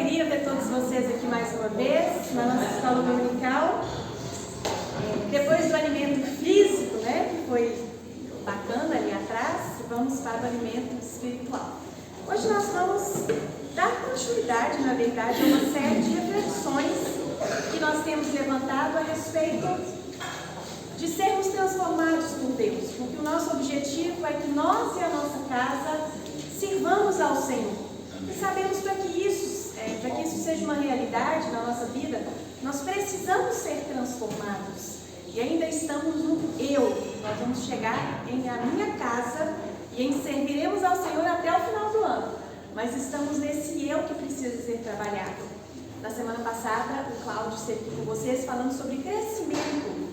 alegria ver todos vocês aqui mais uma vez na nossa escola dominical. Depois do alimento físico, né, que foi bacana ali atrás, vamos para o alimento espiritual. Hoje nós vamos dar continuidade, na verdade, a uma série de reflexões que nós temos levantado a respeito de sermos transformados por Deus, porque o nosso objetivo é que nós e a nossa casa sirvamos ao Senhor. E sabemos para que isso seja uma realidade na nossa vida, nós precisamos ser transformados. E ainda estamos no eu. Nós vamos chegar em a minha casa e serviremos ao Senhor até o final do ano. Mas estamos nesse eu que precisa ser trabalhado. Na semana passada, o Cláudio esteve aqui com vocês falando sobre crescimento.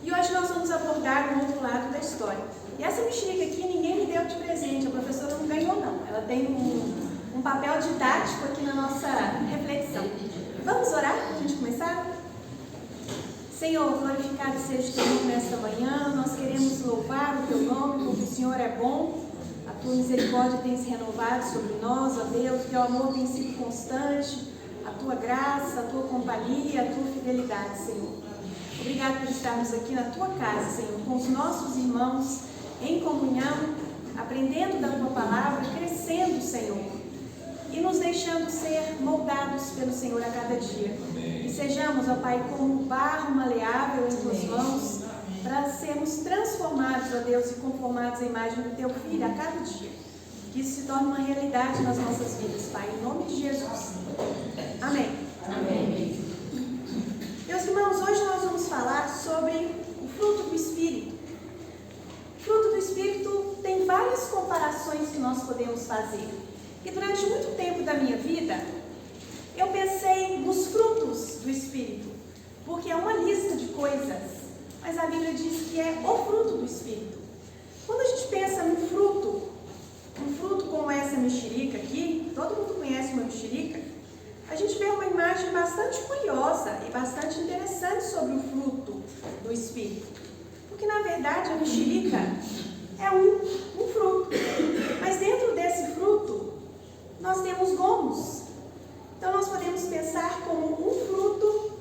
E hoje nós vamos abordar um outro lado da história. E essa mexerica aqui ninguém me deu de presente, a professora não ganhou não. Ela tem um papel didático aqui na nossa reflexão. Vamos orar para a gente começar? Senhor, glorificado seja o teu nome nesta manhã. Nós queremos louvar o teu nome, porque o Senhor é bom. A tua misericórdia tem se renovado sobre nós, ó Deus. O teu amor tem sido constante. A tua graça, a tua companhia, a tua fidelidade, Senhor. Obrigado por estarmos aqui na tua casa, Senhor, com os nossos irmãos em comunhão, aprendendo da tua palavra, crescendo, Senhor, e nos deixando ser moldados pelo Senhor a cada dia. Amém. E sejamos, ó Pai, como barro maleável em tuas mãos, para sermos transformados, ó Deus, e conformados à imagem do teu Filho a cada dia. Que isso se torne uma realidade nas nossas vidas, Pai, em nome de Jesus. Amém. Amém. Meus irmãos, hoje nós vamos falar sobre o fruto do Espírito. O fruto do Espírito tem várias comparações que nós podemos fazer. E durante muito tempo da minha vida, eu pensei nos frutos do Espírito, porque é uma lista de coisas, mas a Bíblia diz que é o fruto do Espírito. Quando a gente pensa num fruto como essa mexerica aqui, todo mundo conhece uma mexerica, a gente vê uma imagem bastante curiosa e bastante interessante sobre o fruto do Espírito. Porque, na verdade, a mexerica é um fruto. Mas dentro desse fruto, nós temos gomos. Então, nós podemos pensar como um fruto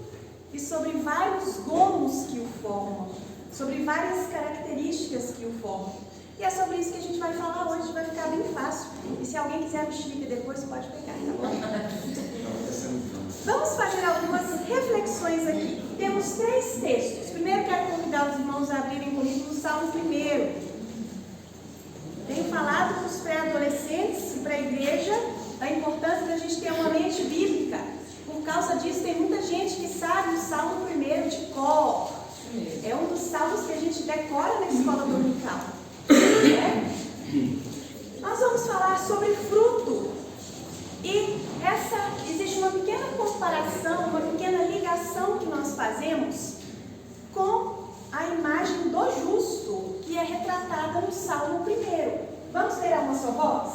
e sobre vários gomos que o formam, sobre várias características que o formam. E é sobre isso que a gente vai falar hoje, vai ficar bem fácil. E se alguém quiser a mexerica depois, pode pegar, tá bom? Vamos fazer algumas reflexões aqui. Temos 3 textos. Primeiro, quero convidar os irmãos a abrirem comigo no Salmo 1. Tenho falado para os pré-adolescentes e para a igreja da importância da gente ter uma mente bíblica. Por causa disso, tem muita gente que sabe o Salmo 1 de cor. É um dos salmos que a gente decora na escola dominical. Nós vamos falar sobre fruto. E existe uma pequena comparação, uma pequena ligação que nós fazemos com a imagem do justo, que é retratada no Salmo 1. Vamos ver a uma só voz?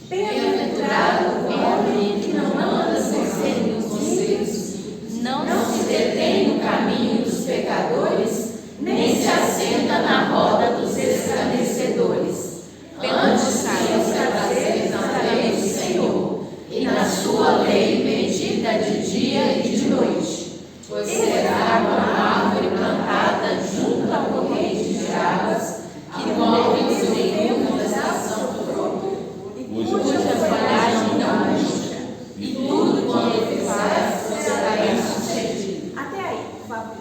Bem-aventurado o homem que não anda sem os conselhos, não se detém no caminho dos pecadores, nem se assenta na roda dos escarnecedores. Antes seus prazeres na lei do Senhor, e na sua lei medita de dia e de noite. Pois será uma árvore plantada junto à corrente de águas, que morre no tempo da estação do fruto, cuja folhagem não murcha, e tudo que fizer será bem sucedido. Até aí, por favor.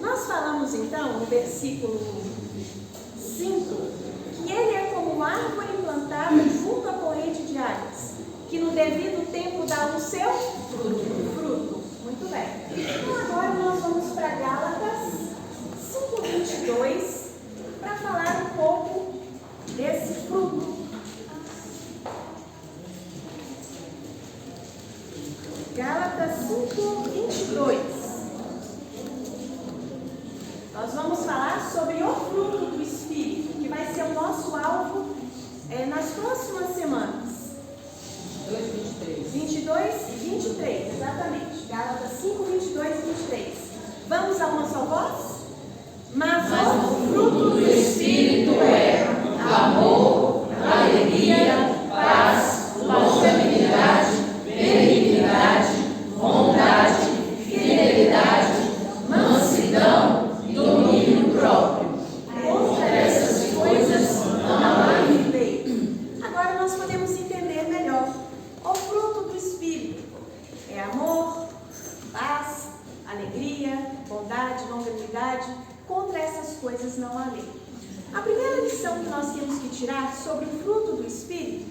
Nós falamos então no versículo 5 que ele é como uma árvore plantada junto à corrente de águas, que no devido tempo dá o seu fruto. Muito bem. Então agora nós vamos para Gálatas 5:22 para falar um pouco desse fruto. Gálatas 5:22. Nós vamos falar sobre o fruto do Espírito, que vai ser o nosso alvo nas próximas semanas. 22 e 23, exatamente. Gálatas 5, 22 e 23. Vamos a uma só voz? Mas o fruto do Espírito é amor, alegria, paz, longanimidade, benignidade, podemos entender melhor. O fruto do Espírito é amor, paz, alegria, bondade, longanimidade. Contra essas coisas não há lei. A primeira lição que nós temos que tirar sobre o fruto do Espírito,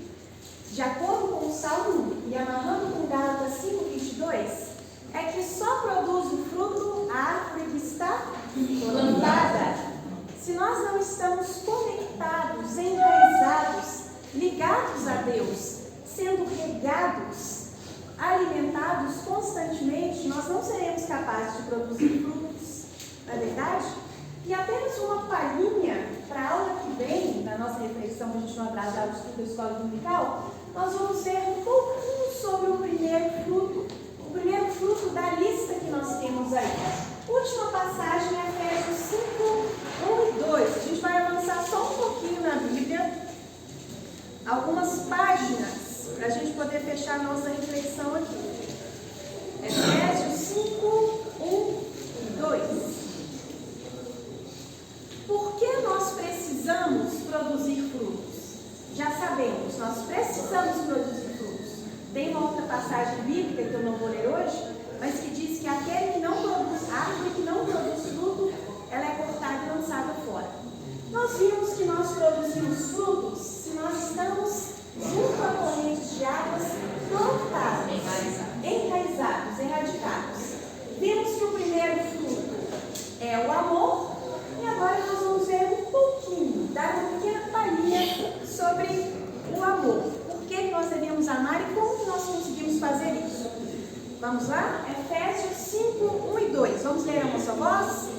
de acordo com o Salmo 1 e amarrando com Gálatas 5:22, é que só produz o fruto a árvore que está plantada. Se nós não estamos conectados, enraizados, ligados a Deus, sendo regados, alimentados constantemente, nós não seremos capazes de produzir frutos, não é verdade? E apenas uma palhinha para a aula que vem, na nossa reflexão, para a gente não atrasar o estudo da escola dominical, nós vamos ver um pouquinho sobre o primeiro fruto da lista que nós temos aí. Última passagem, Efésios 5:1 e 2. A gente vai avançar só um pouquinho na Bíblia, algumas páginas, para a gente poder fechar a nossa reflexão aqui. Efésios 5:1 e 2. Por que nós precisamos produzir frutos? Já sabemos, nós precisamos produzir frutos. Tem uma outra passagem bíblica que eu não vou ler hoje, mas que diz que aquele que não produz, a árvore que não produz fruto, ela é cortada e lançada fora. Nós vimos que nós produzimos frutos se nós estamos junto a correntes de águas plantadas, enraizados, erradicados. Vimos que o primeiro fruto é o amor, e agora nós vamos ver um pouquinho, dar uma pequena palhinha sobre o amor. Por que nós devemos amar e como que nós conseguimos fazer isso? Vamos lá? Efésios 5:1 e 2. Vamos ler a nossa voz?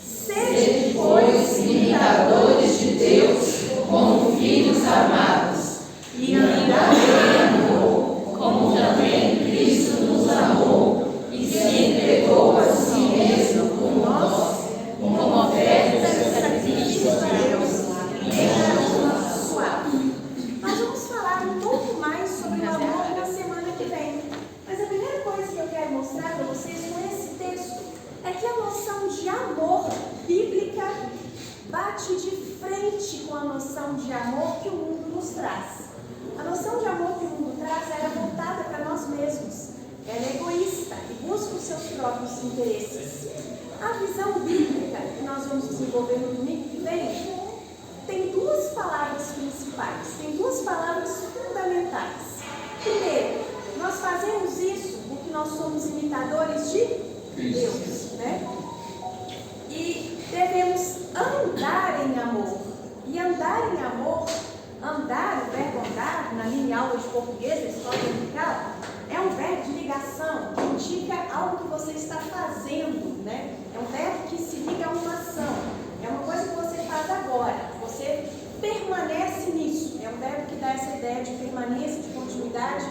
Sede, pois, imitadores de Deus, como filhos amados, e andai em amor, como também Cristo nos amou, e se entregou a si mesmo por nós, como oferta de sacrifício a Deus, em aroma suave. Nós vamos falar um pouco mais sobre o amor na semana que vem. Mas a primeira coisa que eu quero mostrar para vocês com esse texto é que a noção de amor bíblica bate de frente com a noção de amor que o mundo nos traz. A noção de amor que o mundo traz é voltada para nós mesmos. Ela é egoísta e busca os seus próprios interesses. A visão bíblica que nós vamos desenvolver no domingo que vem tem duas palavras principais, tem duas palavras fundamentais. Primeiro, nós fazemos isso porque nós somos imitadores de Deus, né? E devemos andar em amor. E andar em amor, andar, o verbo andar, na minha aula de português, da escola dominical, é um verbo de ligação, que indica algo que você está fazendo, né? É um verbo que se liga a uma ação. É uma coisa que você faz agora. Você permanece nisso. É um verbo que dá essa ideia de permanência, de continuidade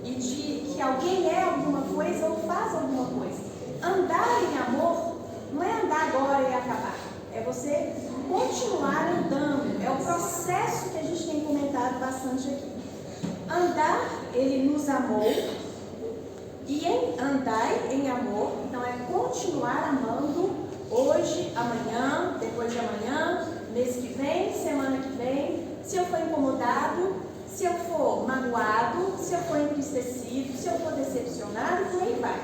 e de que alguém é alguma coisa ou faz alguma coisa. Andar em amor não é andar agora e acabar. É você continuar andando. É o processo que a gente tem comentado bastante aqui. Andar, ele nos amou. E andai em amor, então é continuar amando hoje, amanhã, depois de amanhã, mês que vem, semana que vem. Se eu for incomodado, se eu for magoado, se eu for entristecido, se eu for decepcionado, por aí vai.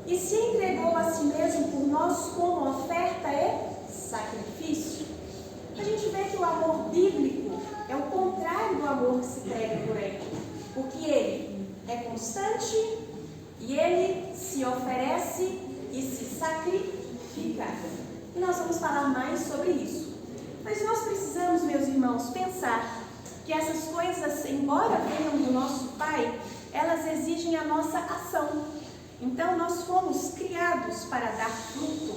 E se entregou a si mesmo por nós como oferta é sacrifício. A gente vê que o amor bíblico é o contrário do amor que se prega por aí. Porque ele é constante e ele se oferece e se sacrifica. E nós vamos falar mais sobre isso. Mas nós precisamos, meus irmãos, pensar que essas coisas, embora venham do nosso Pai, elas exigem a nossa ação. Então, nós fomos criados para dar fruto.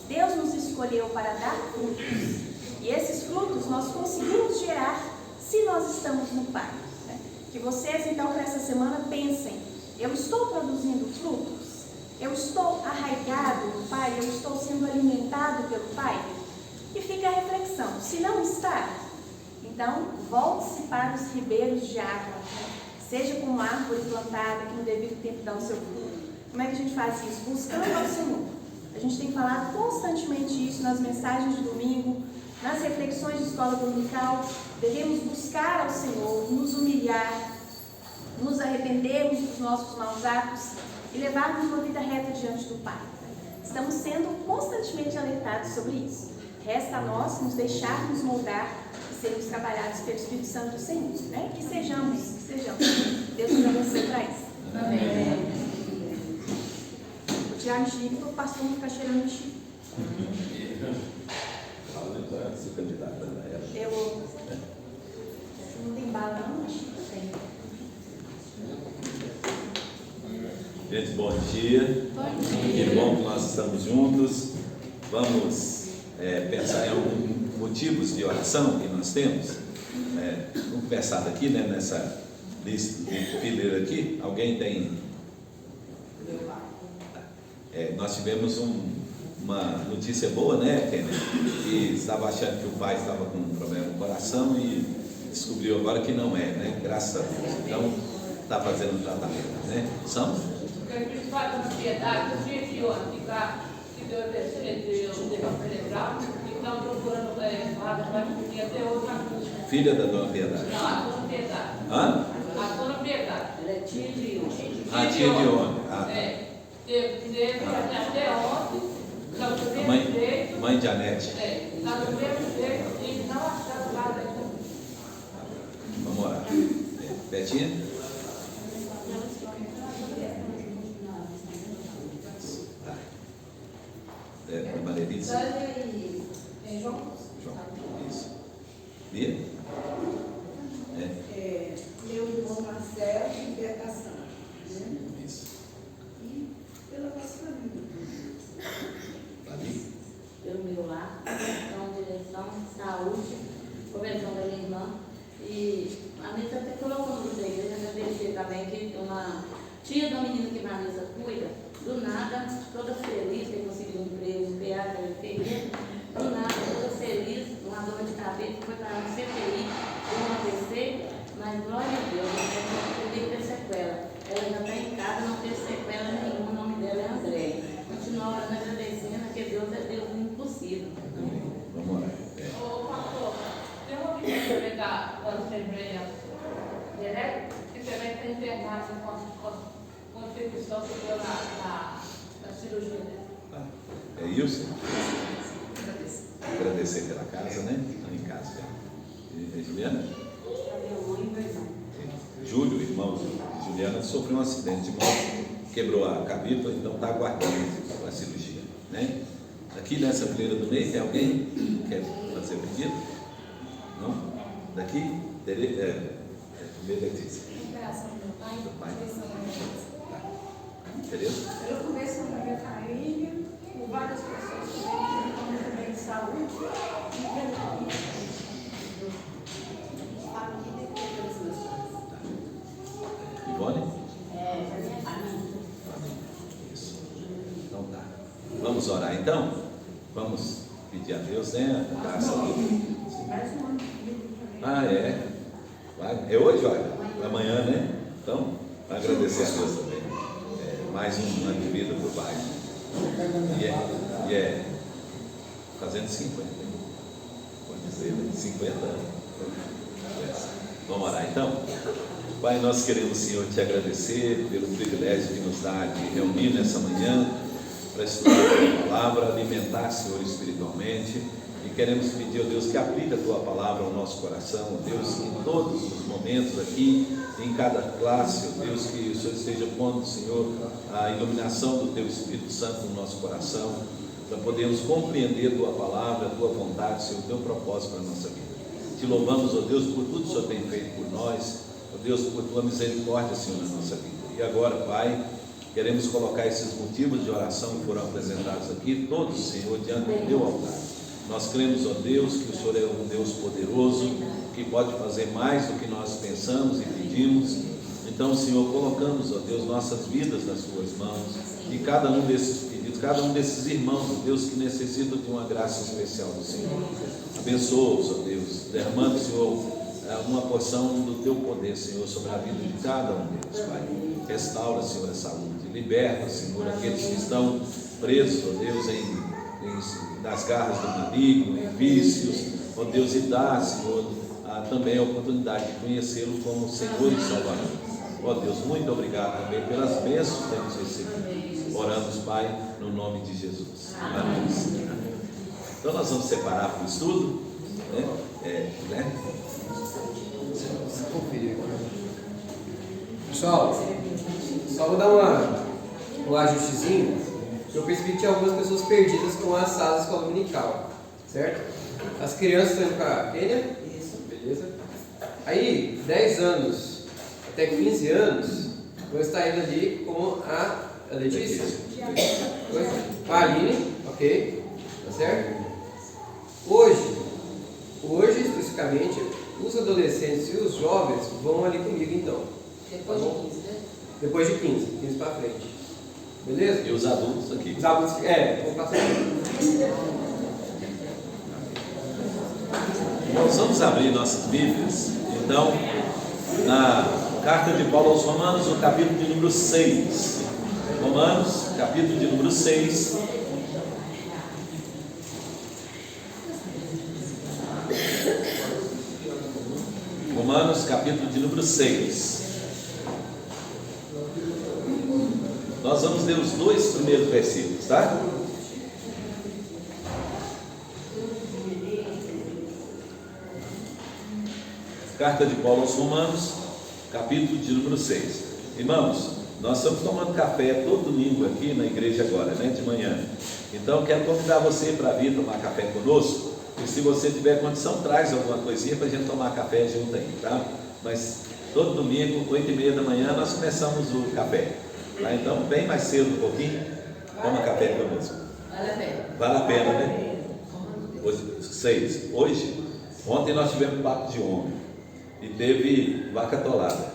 Deus nos escolheu para dar frutos. E esses frutos nós conseguimos gerar se nós estamos no Pai. Né? Que vocês, então, para essa semana, pensem: eu estou produzindo frutos? Eu estou arraigado no Pai? Eu estou sendo alimentado pelo Pai? E fica a reflexão: se não está, então volte-se para os ribeiros de água. Né? Seja como árvore plantada que no devido tempo dá o seu fruto. Como é que a gente faz isso? Buscando ao Senhor. A gente tem falado constantemente isso nas mensagens de domingo, nas reflexões de escola dominical. devemos buscar ao Senhor, nos humilhar, nos arrependermos dos nossos maus atos e levarmos uma vida reta diante do Pai. Estamos sendo constantemente alertados sobre isso. Resta a nós nos deixarmos moldar e sermos trabalhados pelo Espírito Santo do Senhor, né? Que sejamos. Deus nos abençoe para isso. Amém. Vou tirar o mexerique para o pastor não ficar cheirando mexerique. Eu não tem bala não, mas tem. Gente, bom dia. Que bom que nós estamos juntos. Vamos pensar em alguns motivos de oração que nós temos. Vamos começar daqui, né, nessa lista de fileira aqui. Alguém tem? Nós tivemos uma notícia boa, né, Kenneth? Que estava achando que o pai estava com um problema no coração e descobriu agora que não é, né? Graças a Deus. Então, está fazendo tratamento, né? São? Porque eles fazem uma piedade, no dia de ontem, que deu a terceira derrame cerebral, e estão procurando porque até outra coisa. Filha da Dona Piedade. Não, a Dona Piedade. Hã? A Dona Piedade. Ela é tia de homem. A tia de homem. Teve até ontem, está do A mesmo jeito. mãe de Anete. Está do mesmo jeito e não acharam nada ainda. Vamos orar. Betinha? Manerita? João. Isso. Lia? Meu irmão Marcelo, libertação. Isso. E pela nossa família. Ali? Pelo meu lar, direção, saúde, conversão da minha irmã. E a Vanessa até colocou nos da igreja, agradecer também que uma tia da menina que a Vanessa cuida, do nada, toda feliz, que conseguiu um emprego, PA, enfermeira, do nada, toda feliz, uma dor de cabeça, foi para um CTI, um AVC, mas glória a Deus, não tem ter sequela. Ela já está em casa, não teve sequela nenhuma, o nome dela é André. Continua orando, agradecendo, que Deus é Deus do impossível. Vamos orar. Ô, pastor, tem uma menina também da Assembleia Direto, que também está internada com infecção que deu na cirurgia dele. É Ilse? Agradecer pela casa, né? Estão em casa já. E Juliana? Júlio, irmão de Juliana, sofreu um acidente de moto, quebrou a clavícula, então está aguardando a cirurgia, né? Aqui nessa fileira do meio, tem alguém que quer fazer o pedido? Não? Daqui? Primeiro Letícia. Recuperação do meu pai, Tereza? Eu converso com a minha família, com várias pessoas que têm também de saúde, e pelo que falo aqui depois das meus pais. Ivone? Para minha família. Isso. Então tá. Vamos orar então? Vamos pedir a Deus, né? A graça dele. Mais um ano de vida também. Ah, é? É hoje, olha? Amanhã, né? Então, vai agradecer a Deus também. Mais um ano de vida para o pai. E é fazendo 50. Pode dizer, né? 50 anos. Vamos orar então? Pai, nós queremos, Senhor, te agradecer pelo privilégio que nos dá de reunir nessa manhã para estudar a tua palavra, alimentar, Senhor, espiritualmente. E queremos pedir, ó Deus, que aplique a tua palavra ao nosso coração, ó Deus, que em todos os momentos aqui, em cada classe, ó Deus, que o Senhor esteja pondo, Senhor, a iluminação do teu Espírito Santo no nosso coração, para podermos compreender a tua palavra, a tua vontade, Senhor, o teu propósito para a nossa vida. Te louvamos, ó Deus, por tudo que o Senhor tem feito por nós, ó Deus, por tua misericórdia, Senhor, na nossa vida. E agora, Pai, queremos colocar esses motivos de oração que foram apresentados aqui, todos, Senhor, diante do teu altar. Nós cremos, ó Deus, que o Senhor é um Deus poderoso, que pode fazer mais do que nós pensamos e pedimos. Então, Senhor, colocamos, ó Deus, nossas vidas nas tuas mãos, e cada um desses pedidos, cada um desses irmãos, ó Deus, que necessitam de uma graça especial do Senhor. Abençoa-os, ó Deus, derramando, Senhor, uma porção do teu poder, Senhor, sobre a vida de cada um deles, Pai. Restaura, Senhor, a saúde, liberta, Senhor, aqueles que estão presos, ó Deus, nas garras do maligno, em vícios, ó Deus, e dá, Senhor, também a oportunidade de conhecê-lo como Senhor e Salvador. Ó Deus, muito obrigado também pelas bênçãos que temos recebido. Oramos, Pai, no nome de Jesus. Amém. Então nós vamos separar para o estudo, né? Pessoal, só vou dar um ajustezinho. Eu percebi que tinha algumas pessoas perdidas com a sala da escola dominical, certo? As crianças estão indo para a Quênia? Isso. Beleza. Aí, 10 anos até 15 anos, vão estar indo ali com a Letícia. A Aline, ok? Tá certo? Hoje especificamente, os adolescentes e os jovens vão ali comigo então. Depois de 15, né? Depois de 15 para frente. Beleza? E os adultos aqui. Os adultos, vão passar. Nós vamos abrir nossas Bíblias, então, na carta de Paulo aos Romanos, no capítulo de número 6. Romanos, capítulo de número 6. Romanos, capítulo de número 6. Nós vamos ler os 2 primeiros versículos, tá? Carta de Paulo aos Romanos, capítulo de número 6. Irmãos, nós estamos tomando café todo domingo aqui na igreja agora, né, de manhã. Então, quero convidar você para vir tomar café conosco. E se você tiver condição, traz alguma coisinha para a gente tomar café junto aí, tá? Mas todo domingo, 8h30 da manhã, nós começamos o café. Tá? Então, bem mais cedo um pouquinho, toma café conosco. Vale a pena. Vale a pena, né? Hoje, 6. Hoje, ontem nós tivemos papo de homem e teve vaca atolada.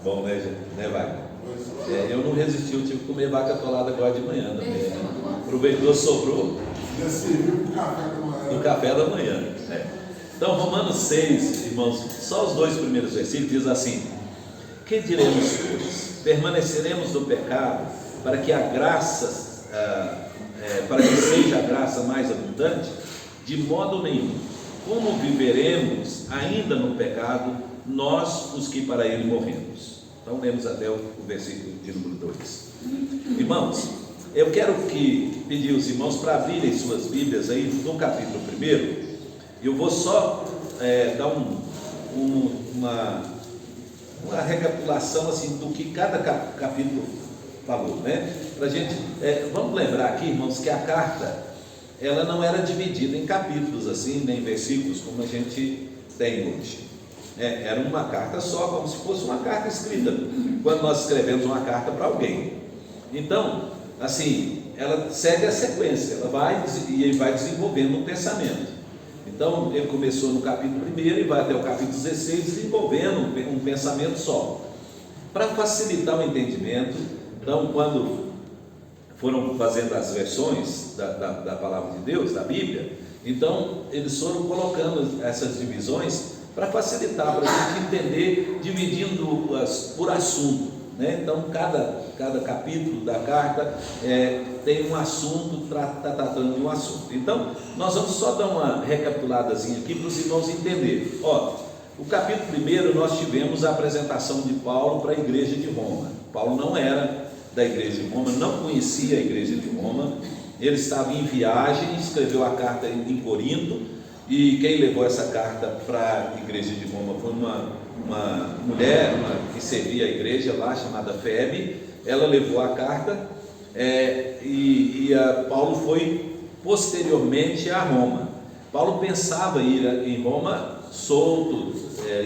Bom, né, gente? Né, vaca? Eu não resisti, eu tive que comer vaca atolada agora de manhã também. Né? Aproveitou, sobrou. Já serviu o café da manhã. Do café da manhã. Então, Romanos 6, irmãos, só os 2 primeiros versículos diz assim: que diremos, pois? Permaneceremos no pecado para que a graça, para que seja a graça mais abundante? De modo nenhum. Como viveremos ainda no pecado, nós os que para ele morremos? Então, lemos até o versículo de número 2. Irmãos, eu quero pedir os irmãos para abrirem suas Bíblias aí no capítulo 1. Eu vou só dar uma recapitulação assim, do que cada capítulo falou, né? Pra gente, vamos lembrar aqui, irmãos, que a carta, ela não era dividida em capítulos assim, nem em versículos, como a gente tem hoje. Era uma carta só, como se fosse uma carta escrita, quando nós escrevemos uma carta para alguém. Então, assim, ela segue a sequência, ela vai desenvolvendo um pensamento. Então, ele começou no capítulo 1 e vai até o capítulo 16, desenvolvendo um pensamento só. Para facilitar o entendimento, então, quando foram fazendo as versões da palavra de Deus, da Bíblia, então, eles foram colocando essas divisões para facilitar, para a gente entender, dividindo por assunto, né? Então, cada capítulo da carta tem um assunto, tratando de um assunto. Então, nós vamos só dar uma recapituladazinha aqui para os irmãos entenderem. O capítulo 1 nós tivemos a apresentação de Paulo para a igreja de Roma. Paulo não era da igreja de Roma, não conhecia a igreja de Roma, ele estava em viagem, escreveu a carta em Corinto, e quem levou essa carta para a igreja de Roma foi uma mulher que servia a igreja lá, chamada Febe. Ela levou a carta Paulo foi posteriormente a Roma. Paulo pensava ir em Roma solto,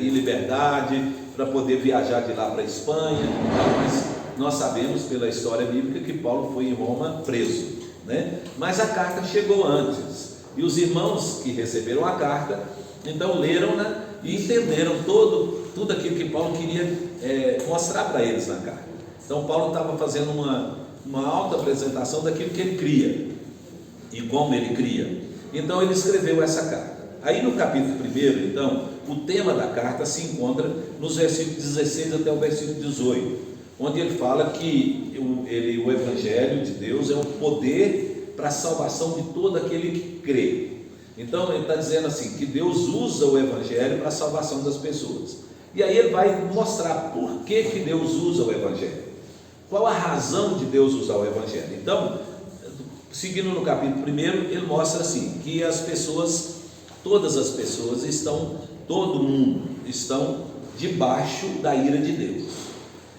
em liberdade, para poder viajar de lá para a Espanha, mas nós sabemos pela história bíblica que Paulo foi em Roma preso, né? Mas a carta chegou antes. E os irmãos que receberam a carta, então leram-na e entenderam tudo aquilo que Paulo queria mostrar para eles na carta. Então Paulo estava fazendo uma alta apresentação daquilo que ele cria e como ele cria. Então ele escreveu essa carta. Aí no capítulo 1, então, o tema da carta se encontra nos versículos 16 até o versículo 18, onde ele fala que o Evangelho de Deus é o poder para a salvação de todo aquele que crê. Então ele está dizendo assim, que Deus usa o Evangelho para a salvação das pessoas. E aí ele vai mostrar por que Deus usa o Evangelho. Qual a razão de Deus usar o Evangelho? Então, seguindo no capítulo 1, ele mostra assim, que as pessoas, todas as pessoas todo mundo estão debaixo da ira de Deus.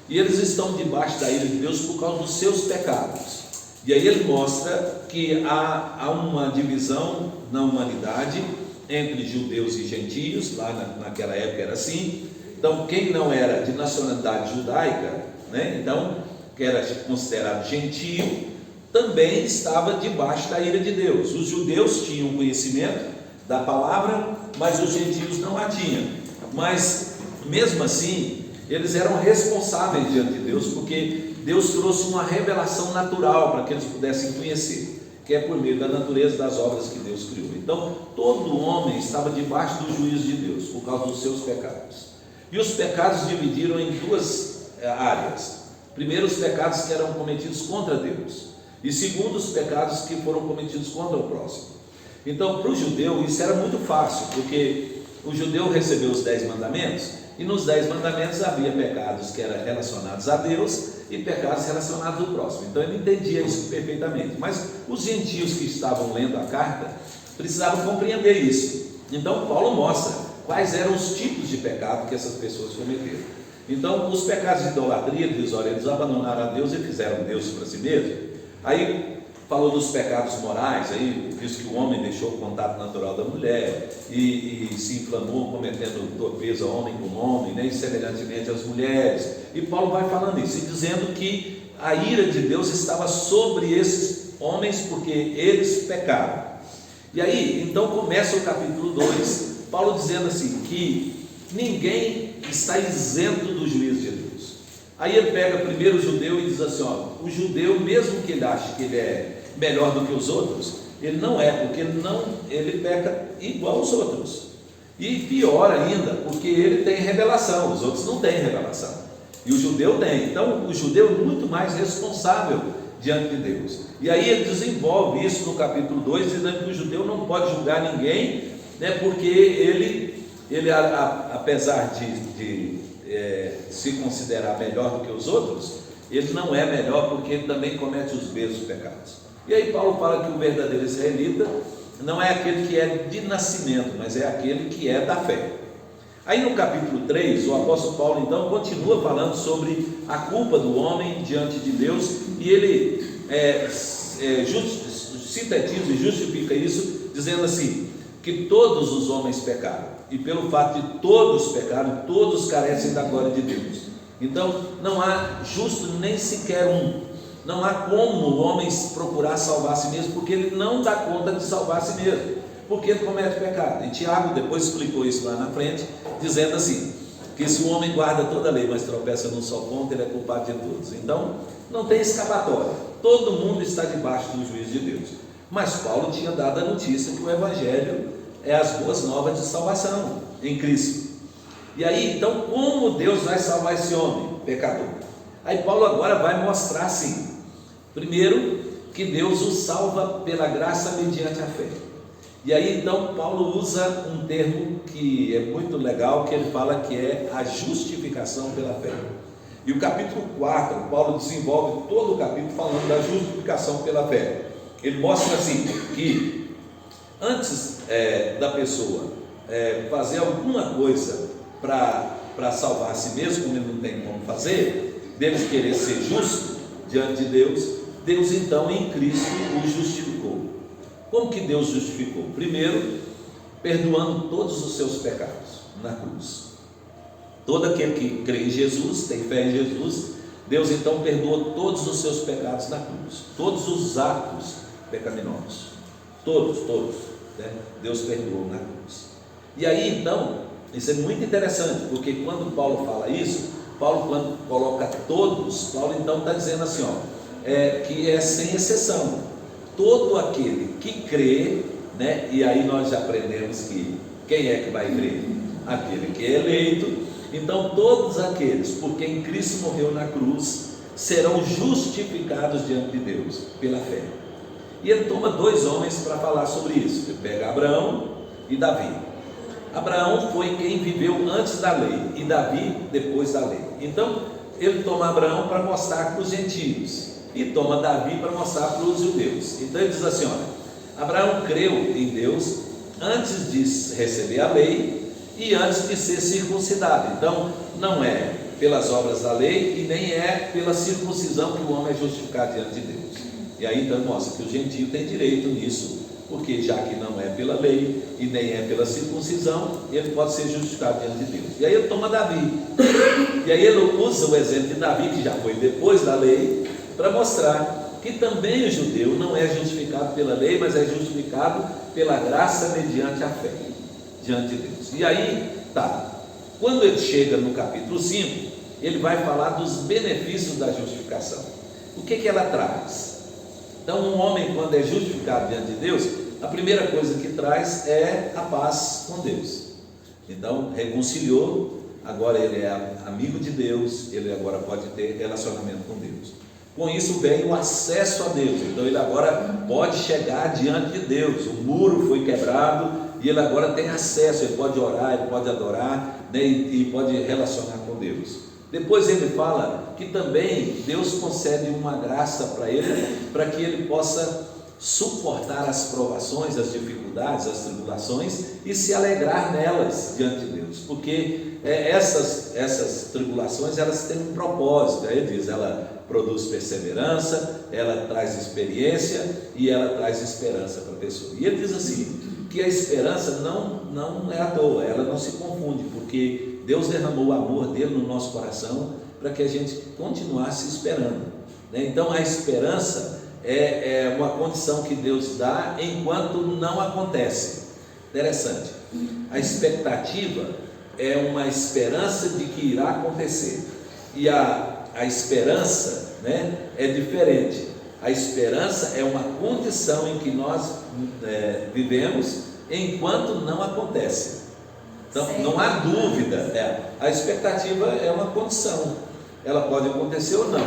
E eles estão debaixo da ira de Deus por causa dos seus pecados. E aí ele mostra que há uma divisão na humanidade entre judeus e gentios, lá naquela época era assim. Então quem não era de nacionalidade judaica, né, então, que era considerado gentio, também estava debaixo da ira de Deus. Os judeus tinham conhecimento da palavra, mas os gentios não a tinham. Mas mesmo assim, eles eram responsáveis diante de Deus, porque Deus trouxe uma revelação natural para que eles pudessem conhecer, que é por meio da natureza das obras que Deus criou. Então, todo homem estava debaixo do juízo de Deus, por causa dos seus pecados. E os pecados dividiram em duas áreas. Primeiro, os pecados que eram cometidos contra Deus. E segundo, os pecados que foram cometidos contra o próximo. Então, para o judeu, isso era muito fácil, porque o judeu recebeu os 10 mandamentos, e nos 10 mandamentos havia pecados que eram relacionados a Deus e pecados relacionados ao próximo. Então ele entendia isso perfeitamente. Mas os gentios que estavam lendo a carta precisavam compreender isso. Então Paulo mostra quais eram os tipos de pecado que essas pessoas cometeram. Então os pecados de idolatria, ele diz, olha, eles abandonaram a Deus e fizeram Deus para si mesmo. Aí falou dos pecados morais, aí diz que o homem deixou o contato natural da mulher e se inflamou cometendo torpeza homem com homem, né, e semelhantemente as mulheres. E Paulo vai falando isso, e dizendo que a ira de Deus estava sobre esses homens porque eles pecaram. E aí, então começa o capítulo 2, Paulo dizendo assim, que ninguém está isento do juízo de Deus. Aí ele pega primeiro o judeu e diz assim, ó, o judeu, mesmo que ele ache que ele é melhor do que os outros, ele não é, porque ele peca igual aos outros. E pior ainda, porque ele tem revelação, os outros não têm revelação. E o judeu tem. Então o judeu é muito mais responsável diante de Deus. E aí ele desenvolve isso no capítulo 2, dizendo que o judeu não pode julgar ninguém, né, porque ele apesar de se considerar melhor do que os outros, ele não é melhor porque ele também comete os mesmos pecados. E aí Paulo fala que o verdadeiro israelita não é aquele que é de nascimento, mas é aquele que é da fé. Aí no capítulo 3, o apóstolo Paulo então continua falando sobre a culpa do homem diante de Deus, e ele sintetiza e justifica isso, dizendo assim, que todos os homens pecaram, e pelo fato de todos pecaram, todos carecem da glória de Deus. Então não há justo nem sequer um. Não há como o homem procurar salvar a si mesmo, porque ele não dá conta de salvar a si mesmo, porque ele comete pecado. E Tiago depois explicou isso lá na frente, dizendo assim, que se o homem guarda toda a lei, mas tropeça num só ponto, ele é culpado de todos. Então não tem escapatória, todo mundo está debaixo do juízo de Deus. Mas Paulo tinha dado a notícia que o Evangelho é as boas novas de salvação em Cristo. E aí então, como Deus vai salvar esse homem pecador? Aí Paulo agora vai mostrar assim, primeiro, que Deus o salva pela graça mediante a fé. E aí então Paulo usa um termo que é muito legal, que ele fala que é a justificação pela fé. E o capítulo 4, Paulo desenvolve todo o capítulo falando da justificação pela fé. Ele mostra assim, que antes da pessoa fazer alguma coisa para salvar a si mesmo, como ele não tem como fazer, deve querer ser justo diante de Deus, Deus então em Cristo o justificou. Como que Deus justificou? Primeiro, perdoando todos os seus pecados na cruz. Todo aquele que crê em Jesus, tem fé em Jesus, Deus então perdoou todos os seus pecados na cruz, todos os atos pecaminosos, todos, né? Deus perdoou na cruz. E aí então, isso é muito interessante, porque quando Paulo fala isso, Paulo quando coloca todos, Paulo então está dizendo assim, que é sem exceção, todo aquele que crê, né? E aí nós já aprendemos que quem é que vai crer? Aquele que é eleito. Então todos aqueles por quem Cristo morreu na cruz serão justificados diante de Deus pela fé. E ele toma 2 homens para falar sobre isso. Ele pega Abraão e Davi. Abraão foi quem viveu antes da lei e Davi depois da lei. Então ele toma Abraão para mostrar para os gentios e toma Davi para mostrar para os judeus. Então ele diz assim: olha, Abraão creu em Deus antes de receber a lei e antes de ser circuncidado. Então não é pelas obras da lei e nem é pela circuncisão que o homem é justificado diante de Deus. E aí então mostra que o gentio tem direito nisso, porque já que não é pela lei e nem é pela circuncisão, ele pode ser justificado diante de Deus. E aí ele toma Davi, e aí ele usa o exemplo de Davi, que já foi depois da lei, para mostrar que também o judeu não é justificado pela lei, mas é justificado pela graça mediante a fé diante de Deus. E aí quando ele chega no capítulo 5, ele vai falar dos benefícios da justificação. O que ela traz? Então, um homem, quando é justificado diante de Deus, a primeira coisa que traz é a paz com Deus. Então, reconciliou, agora ele é amigo de Deus, ele agora pode ter relacionamento com Deus. Com isso vem o acesso a Deus. Então ele agora pode chegar diante de Deus. O muro foi quebrado e ele agora tem acesso. Ele pode orar, ele pode adorar, né, e pode relacionar com Deus. Depois ele fala que também Deus concede uma graça para ele, para que ele possa suportar as provações, as dificuldades, as tribulações e se alegrar nelas diante de Deus, porque essas tribulações, elas têm um propósito. Aí ele diz, ela produz perseverança, ela traz experiência e ela traz esperança para a pessoa. E ele diz assim, que a esperança não é à toa, ela não se confunde, porque Deus derramou o amor dele no nosso coração para que a gente continuasse esperando, né? Então a esperança é uma condição que Deus dá enquanto não acontece. Interessante, a expectativa é uma esperança de que irá acontecer, e a esperança, né, é diferente. A esperança é uma condição em que nós vivemos enquanto não acontece. Então não há dúvida, a expectativa é uma condição, ela pode acontecer ou não.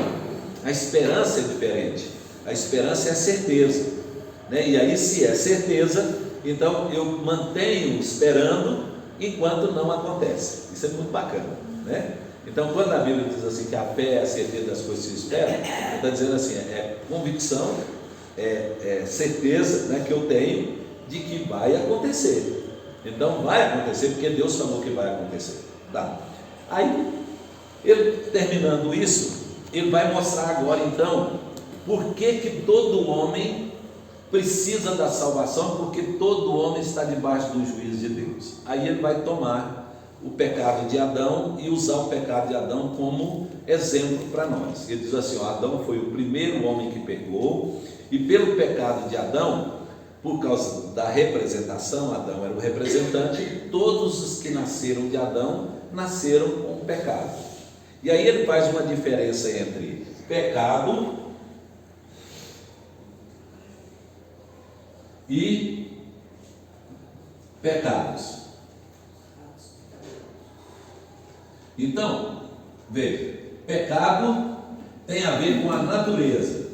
A esperança é diferente, a esperança é a certeza, né? E aí, se é certeza, então eu mantenho esperando enquanto não acontece. Isso é muito bacana, né? Então, quando a Bíblia diz assim que a fé é a certeza das coisas que se esperam, está dizendo assim, é convicção, é certeza, né, que eu tenho de que vai acontecer. Então vai acontecer, porque Deus falou que vai acontecer, tá? Aí, ele terminando isso, ele vai mostrar agora então por que todo homem precisa da salvação, porque todo homem está debaixo do juízo de Deus. Aí ele vai tomar o pecado de Adão e usar o pecado de Adão como exemplo para nós. Ele diz assim, Adão foi o primeiro homem que pecou, e pelo pecado de Adão, por causa da representação, Adão era o representante, todos os que nasceram de Adão nasceram com o pecado. E aí ele faz uma diferença entre pecado e pecados. Então, veja, pecado tem a ver com a natureza,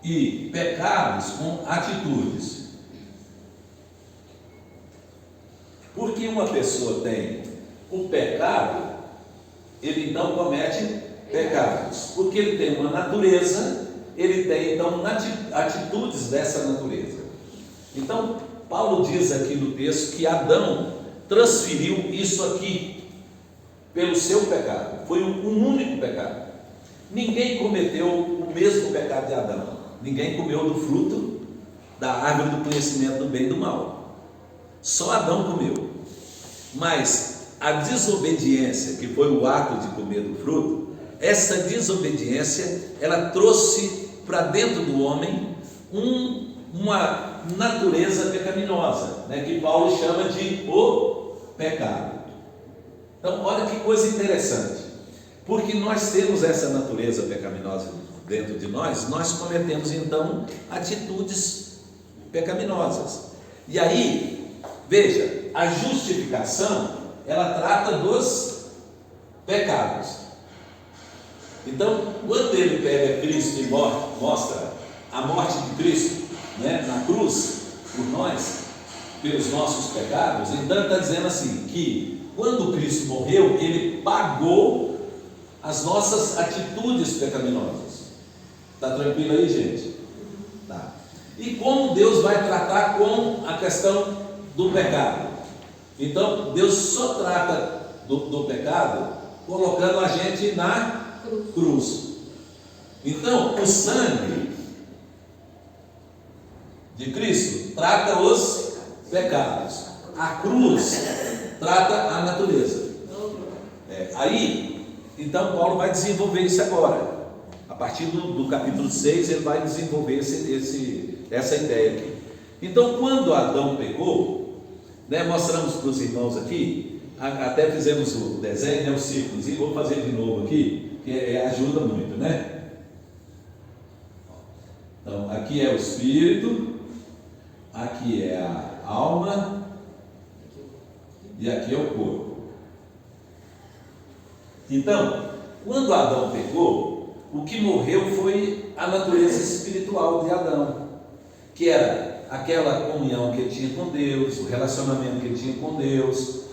e pecados com atitudes. Porque uma pessoa tem o pecado, ele então comete pecados, porque ele tem uma natureza, ele tem então atitudes dessa natureza. Então Paulo diz aqui no texto que Adão transferiu isso aqui pelo seu pecado, foi um único pecado. Ninguém cometeu o mesmo pecado de Adão, ninguém comeu do fruto da árvore do conhecimento do bem e do mal, só Adão comeu. Mas a desobediência, que foi o ato de comer do fruto, essa desobediência, ela trouxe para dentro do homem uma natureza pecaminosa, né, que Paulo chama de o pecado. Então olha que coisa interessante, porque nós temos essa natureza pecaminosa dentro de nós cometemos então atitudes pecaminosas. E aí, veja, a justificação, ela trata dos pecados. Então, quando ele pega Cristo e mostra a morte de Cristo, né, na cruz, por nós, pelos nossos pecados, então ele está dizendo assim, que quando Cristo morreu, ele pagou as nossas atitudes pecaminosas. Está tranquilo aí, gente? Tá. E como Deus vai tratar com a questão do pecado? Então, Deus só trata do pecado colocando a gente na cruz. Então, o sangue de Cristo trata os pecados. A cruz trata a natureza. Aí, então, Paulo vai desenvolver isso agora. A partir do capítulo 6, ele vai desenvolver essa ideia aqui. Então, quando Adão pecou, né, mostramos para os irmãos aqui, até fizemos o desenho, né, o círculos, e vou fazer de novo aqui, que ajuda muito, né? Então, aqui é o espírito, aqui é a alma e aqui é o corpo. Então, quando Adão pecou, o que morreu foi a natureza espiritual de Adão, que era aquela comunhão que ele tinha com Deus, o relacionamento que ele tinha com Deus,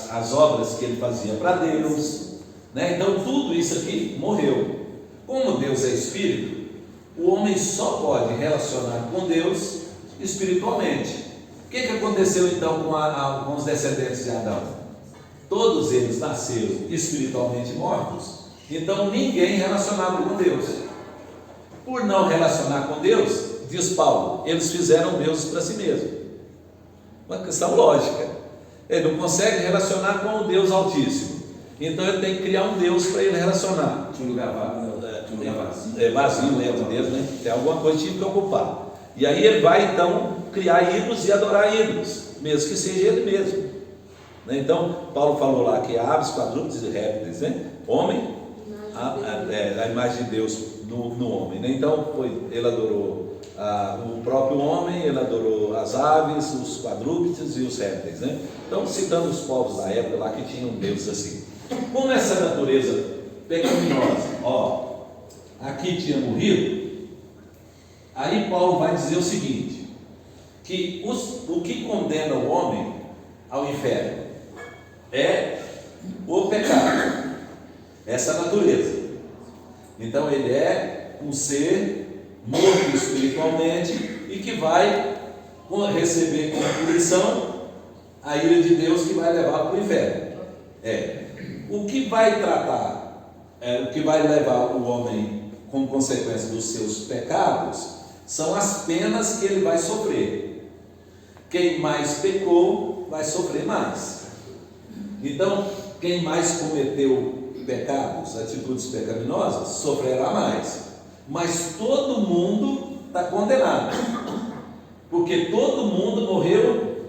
as obras que ele fazia para Deus, né? Então tudo isso aqui morreu. Como Deus é espírito, o homem só pode relacionar com Deus espiritualmente. O que aconteceu então com os descendentes de Adão? Todos eles nasceram espiritualmente mortos, então ninguém relacionava com Deus. Por não relacionar com Deus, diz Paulo, eles fizeram deuses para si mesmos. Uma questão lógica. Ele não consegue relacionar com o Deus Altíssimo, então ele tem que criar um Deus para ele relacionar. Tinha um lugar vazio dentro dele, né? Tem alguma coisa que tinha que ocupar. E aí ele vai então criar ídolos e adorar ídolos, mesmo que seja ele mesmo, né? Então Paulo falou lá que aves, quadrúpedes e répteis, né? Homem, a imagem de Deus no homem, né? Então ele adorou o próprio homem, ele adorou as aves, os quadrúpedes e os répteis, né? Então, citando os povos da época lá que tinham deuses assim. Como essa natureza pecaminosa, aqui tinha morrido, aí Paulo vai dizer o seguinte, que o que condena o homem ao inferno é o pecado, essa natureza. Então ele é um ser morto espiritualmente e que vai receber como punição a ira de Deus, que vai levar para o inferno. O que vai tratar, o que vai levar o homem como consequência dos seus pecados são as penas que ele vai sofrer. Quem mais pecou vai sofrer mais. Então, quem mais cometeu pecados, atitudes pecaminosas, sofrerá mais. Mas todo mundo está condenado, porque todo mundo morreu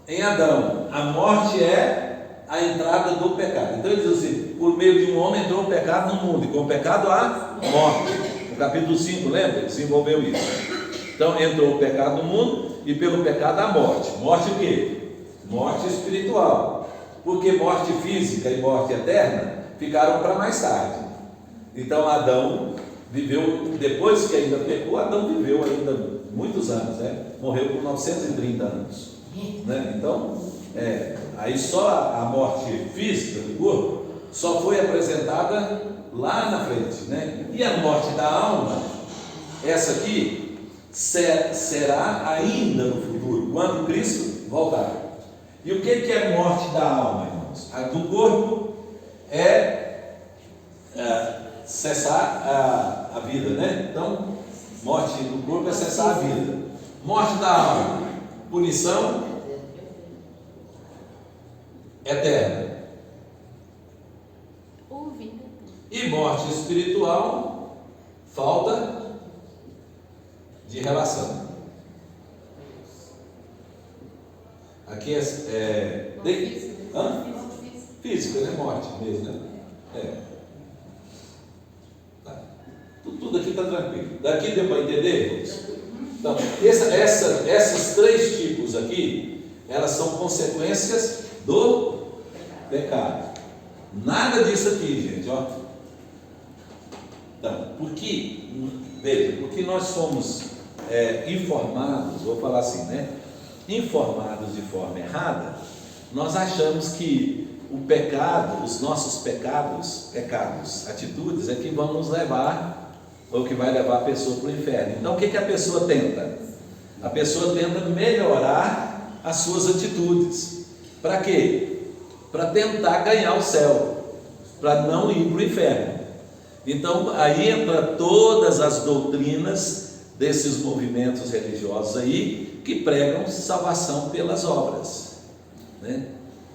em Adão. A morte é a entrada do pecado. Então ele diz assim, por meio de um homem entrou o pecado no mundo, e com o pecado a morte. No capítulo 5, lembra? Ele desenvolveu isso. Então entrou o pecado no mundo, e pelo pecado a morte. Morte o quê? Morte espiritual. Porque morte física e morte eterna ficaram para mais tarde. Então Adão viveu, depois que ainda pecou, Adão viveu ainda muitos anos, né? Morreu com 930 anos, né? Então, aí só a morte física do corpo só foi apresentada lá na frente, né? E a morte da alma, essa aqui, será ainda no futuro, quando Cristo voltar. E o que é morte da alma, irmãos? A do corpo cessar a vida, né? Então, morte do corpo é cessar a vida. Morte da alma, punição eterna. E morte espiritual, falta de relação. Aqui física, né? Morte mesmo, né? Tudo aqui está tranquilo. Daqui deu para entender? Então, esses três tipos aqui, elas são consequências do pecado. Nada disso aqui, gente, porque nós somos informados, vou falar assim, né? Informados de forma errada, nós achamos que o pecado, os nossos pecados, atitudes, é que vão nos levar, ou que vai levar a pessoa para o inferno. Então o que a pessoa tenta? A pessoa tenta melhorar as suas atitudes. Para quê? Para tentar ganhar o céu, para não ir para o inferno. Então aí entra todas as doutrinas desses movimentos religiosos aí, que pregam salvação pelas obras, né?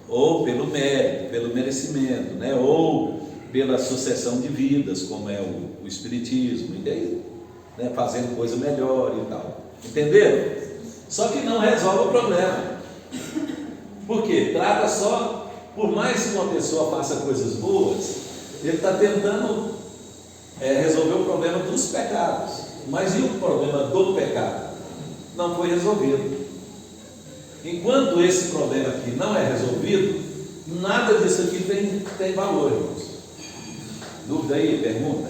Ou pelo mérito, pelo merecimento, né? Ou pela sucessão de vidas, como é o Espiritismo, e daí, né? Fazendo coisa melhor e tal. Entenderam? Só que não resolve o problema. Por quê? Trata só, por mais que uma pessoa faça coisas boas, ele está tentando resolver o problema dos pecados. Mas e o problema do pecado? Não foi resolvido. Enquanto esse problema aqui não é resolvido, nada disso aqui tem valor, irmãos. Dúvida aí? Pergunta?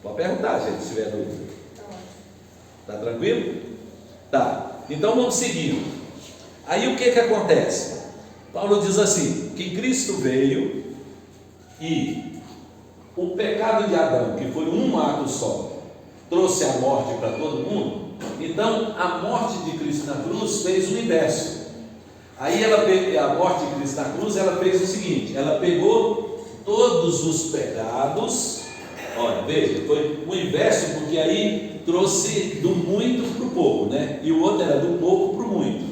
Pode perguntar, gente, se tiver dúvida. Tá tranquilo? Tá. Então vamos seguindo. Aí o que acontece? Paulo diz assim, que Cristo veio e o pecado de Adão, que foi um ato só, trouxe a morte para todo mundo. Então a morte de Cristo na cruz fez o inverso. Aí a morte de Cristo na cruz, ela fez o seguinte: ela pegou todos os pecados. Olha, veja, foi o inverso, porque aí trouxe do muito para o pouco, né? E o outro era do pouco para o muito.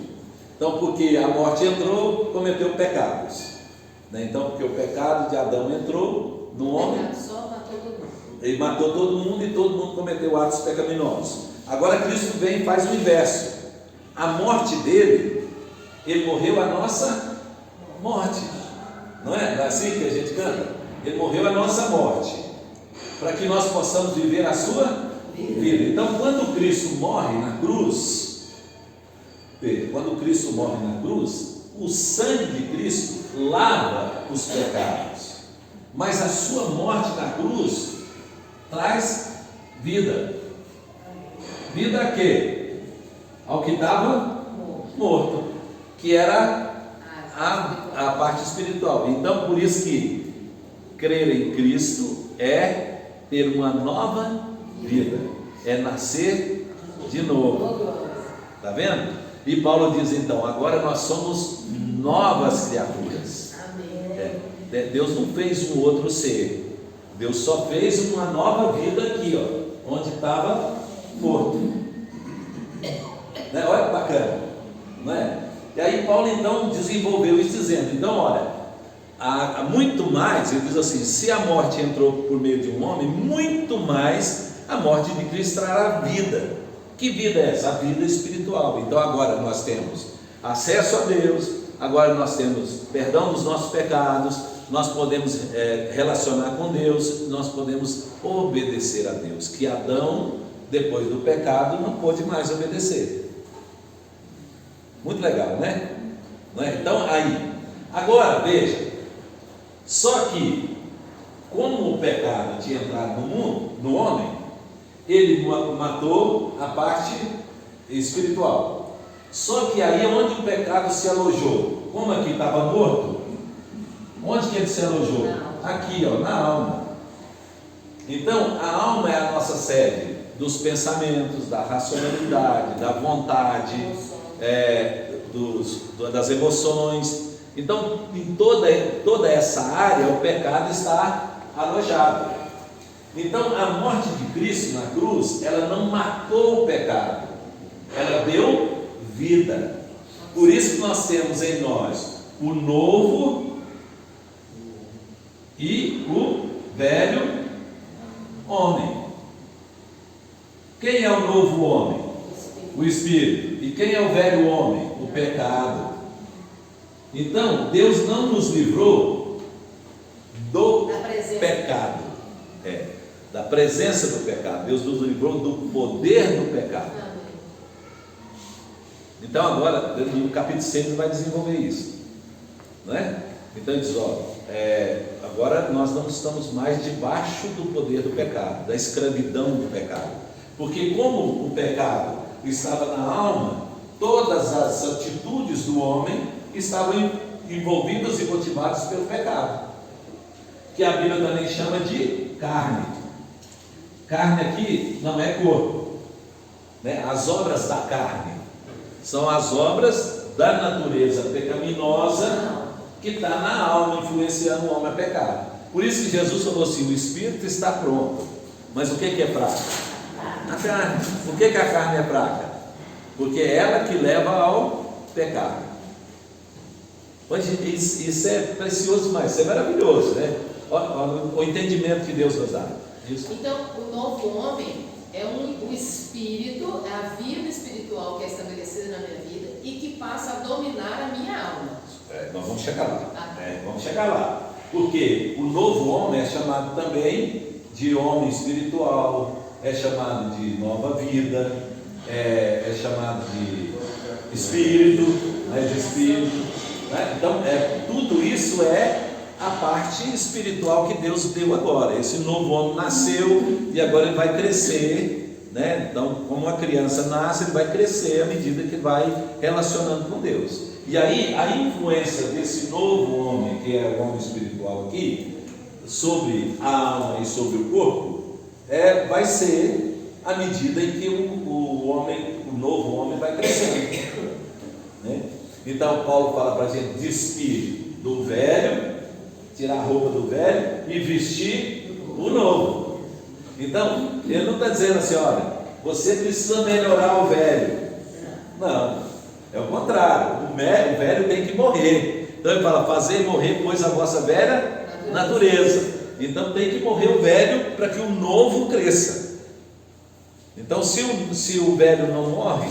Então, porque a morte entrou, cometeu pecados, né? Então, porque o pecado de Adão entrou no homem, ele matou todo mundo e todo mundo cometeu atos pecaminosos. Agora Cristo vem e faz o inverso. A morte dele, ele morreu a nossa morte, não é? Não é assim que a gente canta? Ele morreu a nossa morte, para que nós possamos viver a sua vida. Então, quando Cristo morre na cruz, o sangue de Cristo lava os pecados, mas a sua morte na cruz traz vida. Vida a quê? Ao que estava morto, que era a parte espiritual. Então, por isso que crer em Cristo é ter uma nova vida, é nascer de novo. Está vendo? E Paulo diz então, agora nós somos novas criaturas. Deus não fez um outro ser, Deus só fez uma nova vida aqui, ó, onde estava morto, né? Olha que bacana, não é? E aí Paulo então desenvolveu isso dizendo, então olha, há muito mais, ele diz assim, se a morte entrou por meio de um homem, muito mais a morte de Cristo trará vida. Que vida é essa? A vida espiritual. Então agora nós temos acesso a Deus, agora nós temos perdão dos nossos pecados, nós podemos relacionar com Deus, nós podemos obedecer a Deus, que Adão, depois do pecado, não pôde mais obedecer. Muito legal, né? Não é? Então aí, agora veja, só que como o pecado tinha entrado no mundo, no homem, ele matou a parte espiritual. Só que aí onde o pecado se alojou, como aqui estava morto, onde que ele se alojou? Aqui, ó, na alma. Então a alma é a nossa sede dos pensamentos, da racionalidade, da vontade, das emoções. Então em toda essa área o pecado está alojado. Então a morte de Cristo na cruz, ela não matou o pecado, ela deu vida. Por isso que nós temos em nós o novo e o velho homem. Quem é o novo homem? O Espírito. E quem é o velho homem? O pecado. Então Deus não nos livrou do pecado, da presença do pecado. Deus nos livrou do poder do pecado. Então agora no capítulo 6 vai desenvolver isso, não é? Então ele diz, agora nós não estamos mais debaixo do poder do pecado, da escravidão do pecado. Porque como o pecado estava na alma, todas as atitudes do homem estavam envolvidas e motivadas pelo pecado, que a Bíblia também chama de carne. Carne aqui não é corpo, né? As obras da carne são as obras da natureza pecaminosa que está na alma, influenciando o homem a pecar. Por isso que Jesus falou assim: o espírito está pronto, mas o que é fraco? A carne. Por que a carne é fraca? Porque é ela que leva ao pecado. Isso é precioso demais, isso é maravilhoso, né? O entendimento que Deus nos dá. Isso. Então, o novo homem é o espírito, é a vida espiritual que é estabelecida na minha vida e que passa a dominar a minha alma. Nós vamos chegar lá. Vamos chegar lá. Porque o novo homem é chamado também de homem espiritual, é chamado de nova vida, é chamado de espírito, de espírito. Né? Então, tudo isso é a parte espiritual que Deus deu agora. Esse novo homem nasceu e agora ele vai crescer, né? Então, como uma criança nasce, ele vai crescer à medida que vai relacionando com Deus. E aí, a influência desse novo homem, que é o homem espiritual aqui, sobre a alma e sobre o corpo, vai ser à medida em que o novo homem vai crescendo, né? Então, Paulo fala para a gente despir do velho, tirar a roupa do velho e vestir o novo. Então, ele não está dizendo assim: olha, você precisa melhorar o velho. Não, é o contrário. O velho tem que morrer. Então ele fala: fazer morrer, pois, a vossa velha natureza. Então tem que morrer o velho para que o novo cresça. Então, se o velho não morre,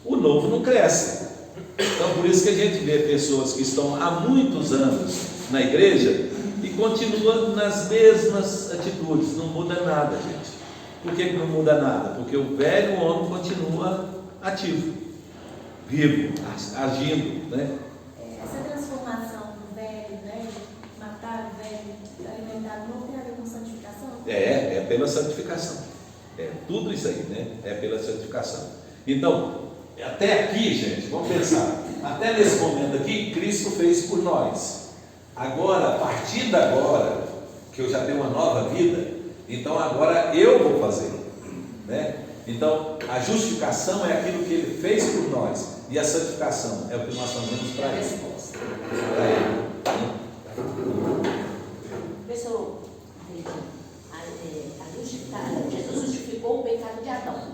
o novo não cresce. Então, por isso que a gente vê pessoas que estão há muitos anos na igreja e continuam nas mesmas atitudes, não muda nada, gente. Por que não muda nada? Porque o velho homem continua ativo, vivo, agindo, né? Essa transformação do velho, né? Matar o velho, alimentar o novo, tem a ver com santificação? É pela santificação. Tudo isso aí, né? É pela santificação. Então, até aqui, gente, vamos pensar, até nesse momento aqui, Cristo fez por nós. Agora, a partir de agora, que eu já tenho uma nova vida, então agora eu vou fazer, né? Então, a justificação é aquilo que Ele fez por nós, e a santificação é o que nós fazemos para Ele. Pessoal, Jesus justificou o pecado de Adão.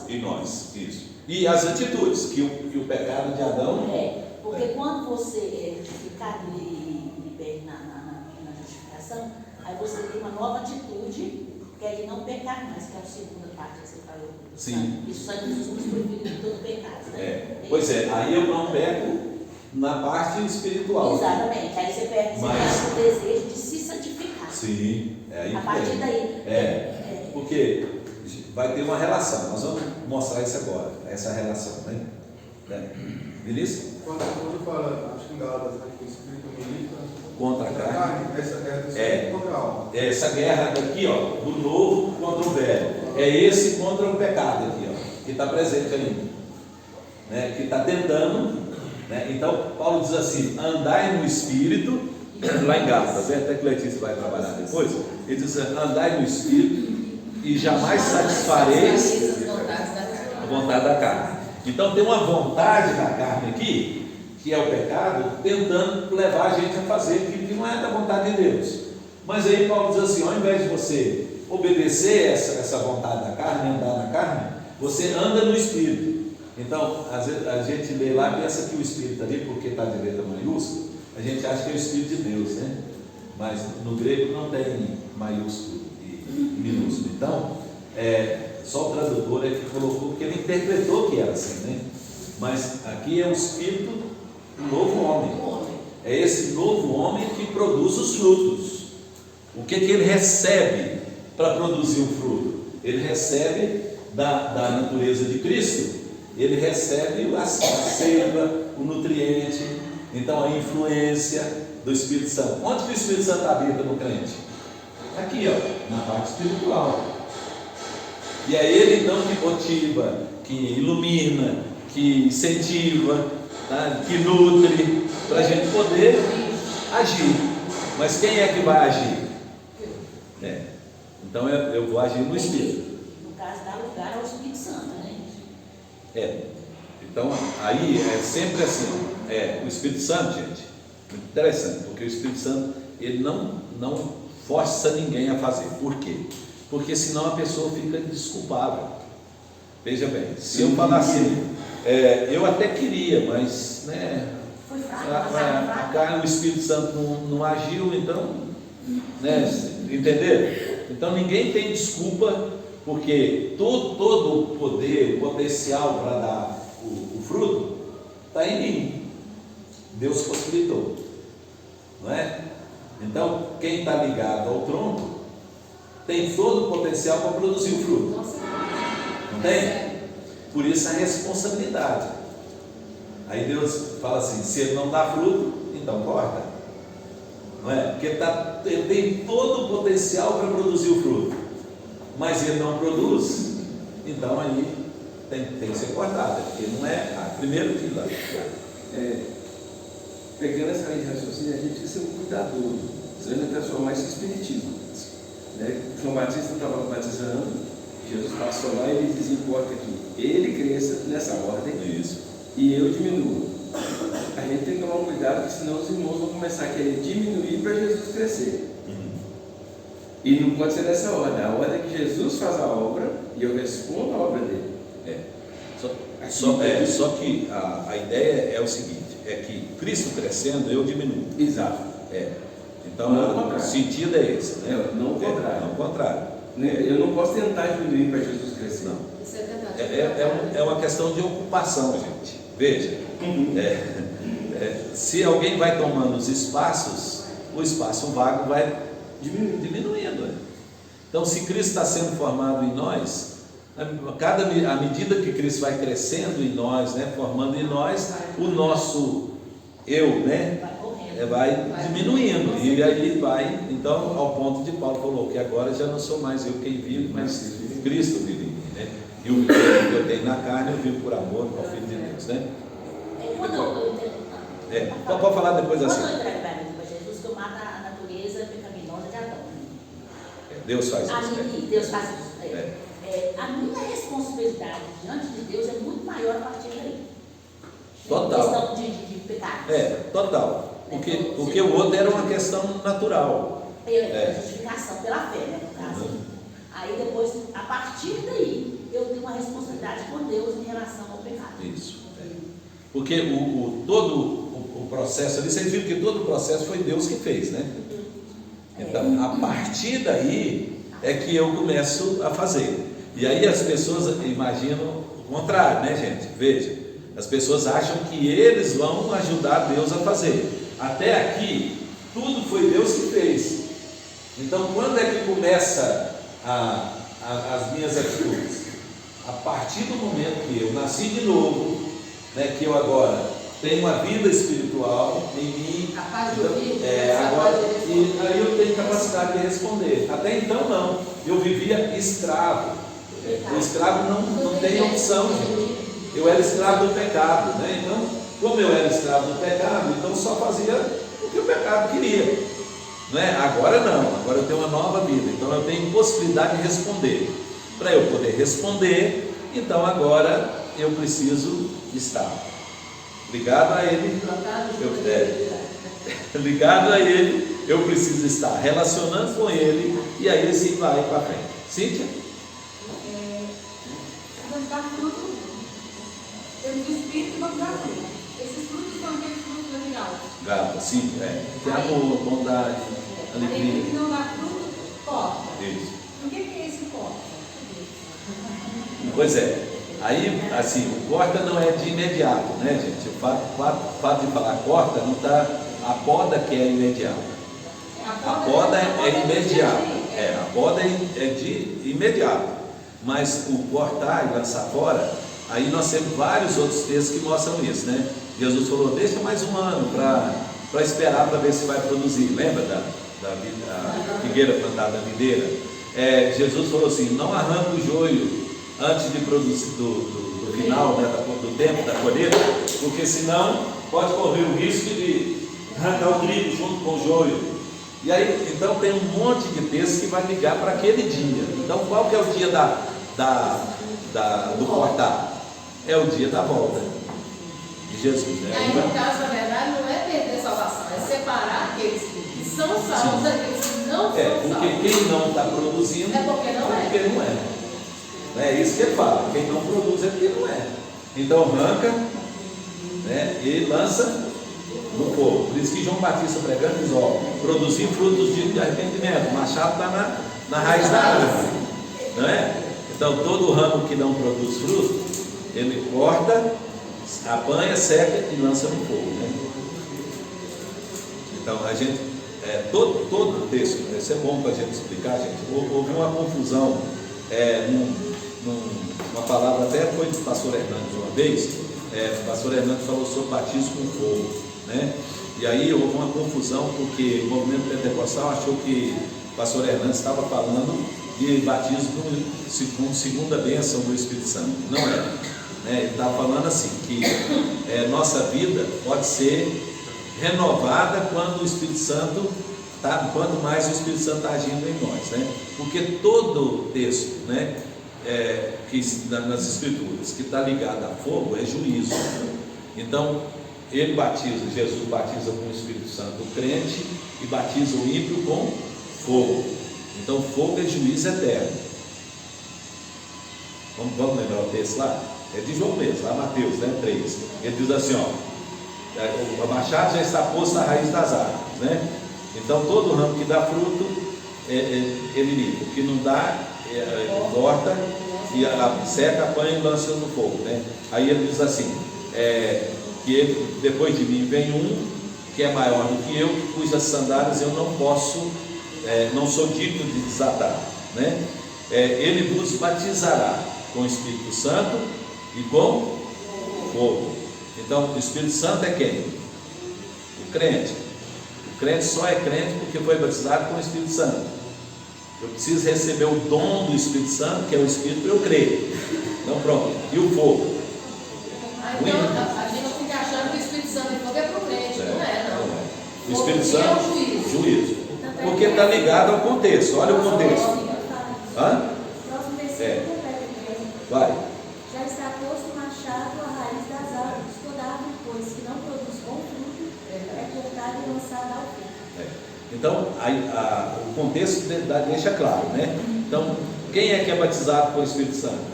E nós, isso. E as atitudes que o pecado de Adão. Porque quando você é justificado e liberto na justificação, aí você tem uma nova atitude, que é de não pecar mais, que é a segunda parte que você falou. Sim. Isso só Jesus nos proibiu de todo pecado, né? Pois é, aí eu não peco na parte espiritual. Exatamente, aí você perde o desejo de se santificar. Sim, aí a partir daí. Porque vai ter uma relação, nós vamos mostrar isso agora, essa relação, né? Beleza? Quando fala, acho que em Gálatas, que o Espírito milita contra a carne, essa guerra do Espírito contra a alma. Essa guerra aqui, ó, do novo contra o velho, é esse contra o pecado aqui, ó, que está presente ainda, né? Que está tentando, né? Então, Paulo diz assim: andai no Espírito, lá em Gálatas, até que Letícia vai trabalhar depois, ele diz: andai no Espírito e jamais satisfareis a vontade da carne. Então tem uma vontade da carne aqui, que é o pecado, tentando levar a gente a fazer aquilo que não é da vontade de Deus. Mas aí Paulo diz assim: ao invés de você obedecer essa vontade da carne, andar na carne, você anda no Espírito. Então, às vezes a gente lê lá e pensa que o Espírito ali, porque está de letra maiúscula, a gente acha que é o Espírito de Deus, né? Mas no grego não tem maiúsculo e minúsculo. Então, só o tradutor é que colocou, porque ele interpretou que era assim, né? Mas aqui é o Espírito do novo homem. É esse novo homem que produz os frutos. O que ele recebe para produzir o fruto? Ele recebe da natureza de Cristo. Ele recebe a seiva, o nutriente. Então a influência do Espírito Santo. Onde que o Espírito Santo habita no crente? Aqui, ó, na parte espiritual. E é ele então que motiva, que ilumina, que incentiva, tá? Que nutre, para a gente poder agir. Mas quem é que vai agir? Então eu vou agir no Espírito. No caso, dá lugar ao Espírito Santo, né? Então aí é sempre assim. O Espírito Santo, gente, muito interessante, porque o Espírito Santo ele não força ninguém a fazer. Por quê? Porque senão a pessoa fica desculpável. Veja bem, se eu falar assim, eu até queria, mas né, foi fraco, o Espírito Santo não agiu, então, né, entendeu? Então ninguém tem desculpa, porque todo o poder, o potencial para dar o fruto está em mim. Deus possibilitou, não é? Então quem está ligado ao tronco tem todo o potencial para produzir o fruto. Não tem? Por isso a responsabilidade. Aí Deus fala assim: se ele não dá fruto, então corta. Não é? Porque ele tem todo o potencial para produzir o fruto, mas ele não produz, então aí tem que ser cortado, porque não é. Primeiro que lá. Pegando essa linha de raciocínio, a gente precisa ser um cuidadoso, precisando transformar esse espiritismo. Né? João Batista estava batizando, Jesus passou lá e ele dizia: importa que ele cresça nessa ordem. Isso. E eu diminuo. A gente tem que tomar um cuidado, porque senão os irmãos vão começar a querer diminuir para Jesus crescer. E não pode ser dessa ordem. A ordem é que Jesus faz a obra e eu respondo à obra dele. Só que a ideia é o seguinte: é que Cristo crescendo, eu diminuo. Exato. Então o sentido é esse, né? Não o contrário. Não o contrário. Eu não posso tentar diminuir para Jesus crescer. Não. É uma questão de ocupação, gente. Veja, se alguém vai tomando os espaços, o espaço vago vai diminuindo. Então, se Cristo está sendo formado em nós, à medida que Cristo vai crescendo em nós, né, formando em nós, o nosso eu, né, vai diminuindo, e aí vai, então, ao ponto de Paulo falou que agora já não sou mais eu quem vive, mas Cristo vive em mim, né? E o que eu tenho na carne eu vivo por amor ao Filho de Deus, né? Pode falar depois assim. Quando eu entrego para Jesus, que eu mato a natureza pecaminosa de Adão. Deus faz isso. Deus faz isso. A minha responsabilidade diante de Deus é muito maior a partir daí. Total. Questão de pecado. Total. Porque o outro era uma questão natural. Justificação pela fé, né, no caso. Aí depois, a partir daí, eu tenho uma responsabilidade com Deus em relação ao pecado. Isso. Porque todo o processo ali, vocês viram que todo o processo foi Deus que fez, né? Então, a partir daí é que eu começo a fazer. E aí as pessoas imaginam o contrário, né, gente? Veja, as pessoas acham que eles vão ajudar Deus a fazer. Até aqui, tudo foi Deus que fez. Então, quando é que começa as minhas atitudes? A partir do momento que eu nasci de novo, né, que eu agora tenho uma vida espiritual em mim, e aí eu tenho capacidade de responder. Até então não, eu vivia escravo. O escravo não tem opção, gente. Eu era escravo do pecado, né? Então, como eu era escravo do pecado, então só fazia o que o pecado queria, não é? Agora não, agora eu tenho uma nova vida, então eu tenho possibilidade de responder. Para eu poder responder, então agora eu preciso estar ligado a Ele. Ligado a Ele, eu preciso estar relacionando com Ele, e aí sim vai para frente. Cíntia? Vamos dar fruto. Temos o Espírito e vamos dar fruto. Esses frutos são aqueles frutos legais. Gata, sim, tem amor, bondade, alegria. Aquele que não dá fruto, corta. Isso. O que é esse corta? Pois é. Aí, assim, o corta não é de imediato, né, gente? O fato de falar corta não está. A poda que é imediata. A poda é imediata. A poda é de imediato. Mas o cortar e lançar fora, aí nós temos vários outros textos que mostram isso, né? Jesus falou, deixa mais um ano para esperar para ver se vai produzir. Lembra da figueira plantada na videira? Jesus falou assim, não arranca o joio antes de produzir do final, né, do tempo da colheita, porque senão pode correr o risco de arrancar o trigo junto com o joio. E aí, então tem um monte de texto que vai ligar para aquele dia. Então qual que é o dia do cortar? É o dia da volta de Jesus, né? Aí no caso, na verdade, não é perder salvação, é separar aqueles que são salvos daqueles que não são salvos. Porque quem não está produzindo é porque não é. Porque não é. É isso que ele fala, quem não produz é porque não é. Então arranca, né, e lança no fogo. Por isso que João Batista pregando diz, produzir frutos de arrependimento. O machado está na raiz da árvore, não é? Então todo ramo que não produz fruto, ele corta, apanha, seca e lança no fogo, né? Então a gente, todo o texto, isso é bom para a gente explicar, gente. Houve uma confusão, uma palavra até foi do pastor Hernandes uma vez. O pastor Hernandes falou sobre batismo com fogo, né? E aí houve uma confusão porque o movimento pentecostal achou que o pastor Hernandes estava falando de batismo com segunda bênção do Espírito Santo. Não é, né? Ele estava falando assim, que nossa vida pode ser renovada quando o Espírito Santo quanto mais o Espírito Santo está agindo em nós, né? Porque todo texto, né, que nas Escrituras que está ligado a fogo é juízo. Então Jesus batiza com o Espírito Santo o crente e batiza o ímpio com fogo. Então fogo é juízo eterno. Vamos lembrar o texto lá? É de João mesmo, lá Mateus, né, 3. Ele diz assim, o machado já está posto à raiz das árvores, né? Então todo ramo que dá fruto, ele limpa. O que não dá, corta, e seca, apanha e lança no fogo, né? Aí ele diz assim, que depois de mim vem um que é maior do que eu, cujas sandálias eu não posso, não sou digno de desatar, né? Ele vos batizará com o Espírito Santo e com fogo. Então o Espírito Santo é quem? O crente. O crente só é crente porque foi batizado com o Espírito Santo. Eu preciso receber o dom do Espírito Santo, que é o Espírito, para eu crer. Então pronto. E o fogo? Então a gente fica achando que o Espírito Santo e fogo é para o crente. Não é, não. O Espírito Santo é o juízo. Porque está ligado ao contexto. Olha o contexto. Hã? Próximo versículo Vai. Já está posto o machado à raiz das árvores. Toda árvore, pois, que não produz bom fruto, é cortada e lançada ao fogo. Então, o contexto deixa claro, né? Então, quem é que é batizado com o Espírito Santo?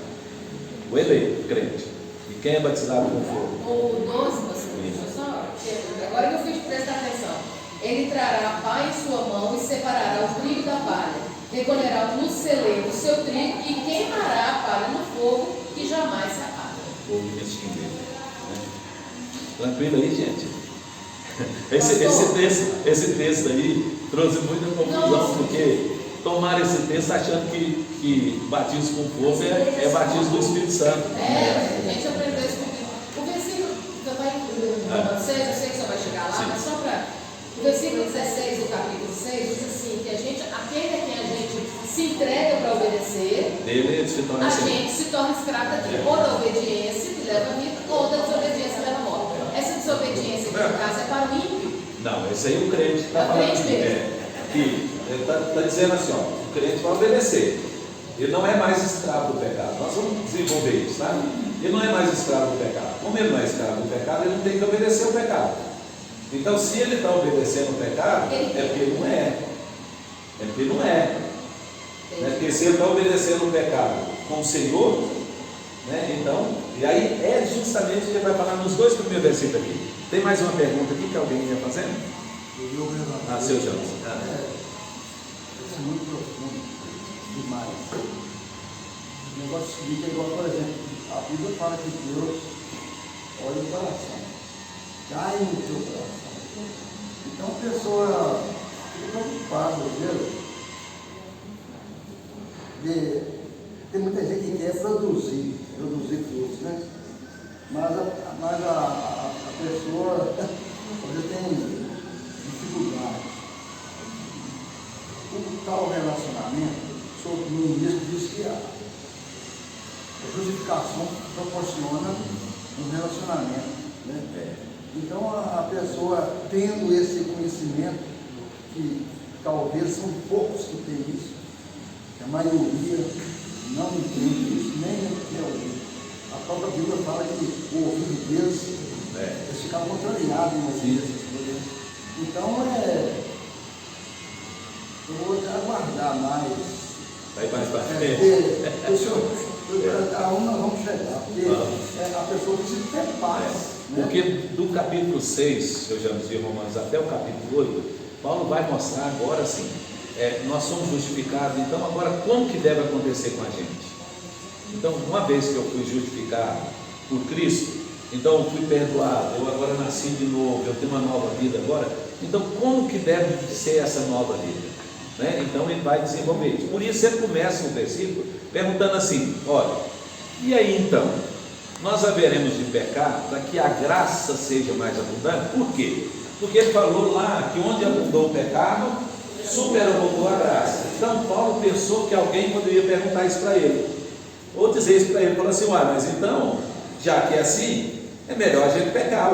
O eleito, o crente. E quem é batizado com fogo? O 12, agora que eu fiz prestar atenção. Ele trará a pá em sua mão e separará o trigo da palha. Recolherá no celeiro o seu trigo e queimará a palha no fogo, que jamais se apaga. Fogo inextinguível, né? Tranquilo aí, gente? Esse texto aí trouxe muita confusão, porque tomaram esse texto achando que batismo com fogo é batismo do Espírito Santo. A gente aprendeu isso. O versículo vai em Romanos 6, eu sei que você vai chegar lá, mas só para. O versículo 16 do capítulo 6 diz assim: que aquele a quem a gente se entrega para obedecer, a gente se torna escravo daquilo, ou da obediência que leva a vida, ou da desobediência que leva a morte. Essa desobediência aqui no caso é para o ímpio. Não, esse aí o crente está falando. O crente mesmo. Ele está dizendo assim, o crente vai obedecer. Ele não é mais escravo do pecado. Nós vamos desenvolver isso, tá? Ele não é mais escravo do pecado. Como ele não é escravo do pecado, ele não tem que obedecer o pecado. Então, se ele está obedecendo o pecado, é porque ele não é. É porque ele não é. Porque se ele está obedecendo o pecado com o Senhor, né? Então, e aí é justamente o que ele vai falar nos dois primeiros versículos aqui. Tem mais uma pergunta aqui que alguém ia fazendo? Seu Jonas. Isso é muito profundo demais. O negócio seguinte é igual, por exemplo, a Bíblia fala que Deus olha o coração, cai no teu coração. Então a pessoa fica preocupada, tem muita gente que quer produzir frutos, né? Mas a pessoa às vezes tem dificuldade. O tal relacionamento, no início disse que a justificação proporciona um relacionamento, né? Então a pessoa tendo esse conhecimento, que talvez são poucos que têm isso, que a maioria não entende isso, nem quer ouvir. A própria Bíblia fala que o ouvido deles, eles ficaram contrariados em ouvir essas coisas. Então eu vou aguardar mais. Vai mais para frente. Aonde nós vamos chegar? Porque a pessoa precisa ter paz. Né? Porque do capítulo 6, se eu já dizia Romanos, até o capítulo 8, Paulo vai mostrar agora sim, nós somos justificados, então agora como que deve acontecer com a gente? Então, uma vez que eu fui justificado por Cristo, então eu fui perdoado, eu agora nasci de novo, eu tenho uma nova vida agora, então como que deve ser essa nova vida? Né? Então ele vai desenvolver isso. Por isso ele começa o versículo perguntando assim: olha, e aí então? Nós haveremos de pecar para que a graça seja mais abundante? Por quê? Porque ele falou lá que onde abundou o pecado, superabundou a graça. Então Paulo pensou que alguém poderia perguntar isso para ele, ou dizer isso para ele, falou assim: uai, mas então, já que é assim, é melhor a gente pecar,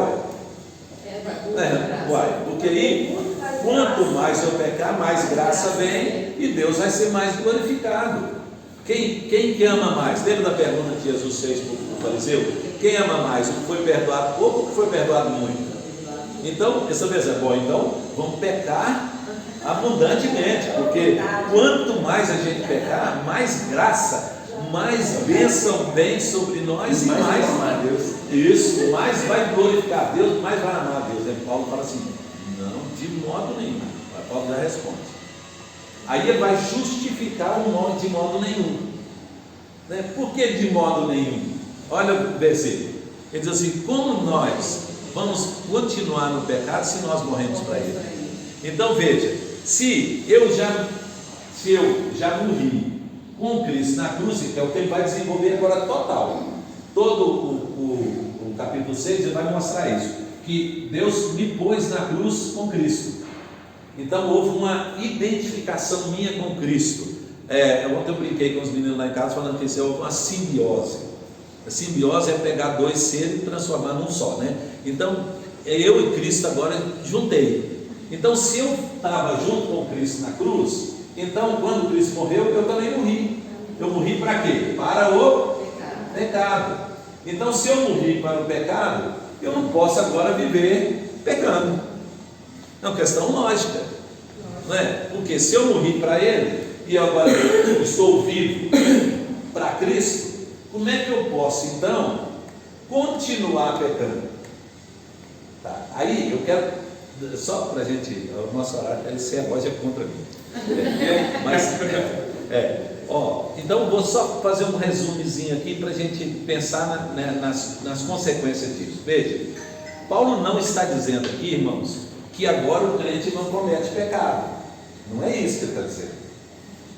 uai, porque aí, quanto mais eu pecar, mais graça vem e Deus vai ser mais glorificado. Quem que ama mais? Lembra da pergunta que Jesus fez para o fariseu? Quem ama mais? O que foi perdoado pouco ou o que foi perdoado muito? Então, essa vez é bom, então vamos pecar abundantemente, porque quanto mais a gente pecar, mais graça, mais bênção vem sobre nós, e mais amar Deus. Isso, mais vai glorificar Deus, mais vai amar Deus. Aí Paulo fala assim: não, de modo nenhum. Aí Paulo já responde. Aí ele vai justificar o modo de modo nenhum. Né? Por que de modo nenhum? Olha o versículo. Ele diz assim: como nós vamos continuar no pecado se nós morremos para ele? Então veja, se eu já morri com Cristo na cruz, que é o que ele vai desenvolver agora total. Todo o capítulo 6 ele vai mostrar isso, que Deus me pôs na cruz com Cristo. Então houve uma identificação minha com Cristo. Ontem eu brinquei com os meninos lá em casa falando que isso é uma simbiose. A simbiose é pegar dois seres e transformar num só, né? Então eu e Cristo agora juntei. Então se eu estava junto com Cristo na cruz, então quando Cristo morreu, eu também morri. Eu morri para quê? Para o pecado. Então se eu morri para o pecado, eu não posso agora viver pecando. É uma questão lógica, não é? Porque se eu morri para Ele e agora eu estou vivo para Cristo, como é que eu posso então continuar pecando? Tá. Aí eu quero, só para a gente, o nosso horário, se a voz é contra mim. Então eu vou só fazer um resumezinho aqui para a gente pensar nas consequências disso. Veja, Paulo não está dizendo aqui, irmãos, que agora o crente não comete pecado. Não é isso que ele está dizendo,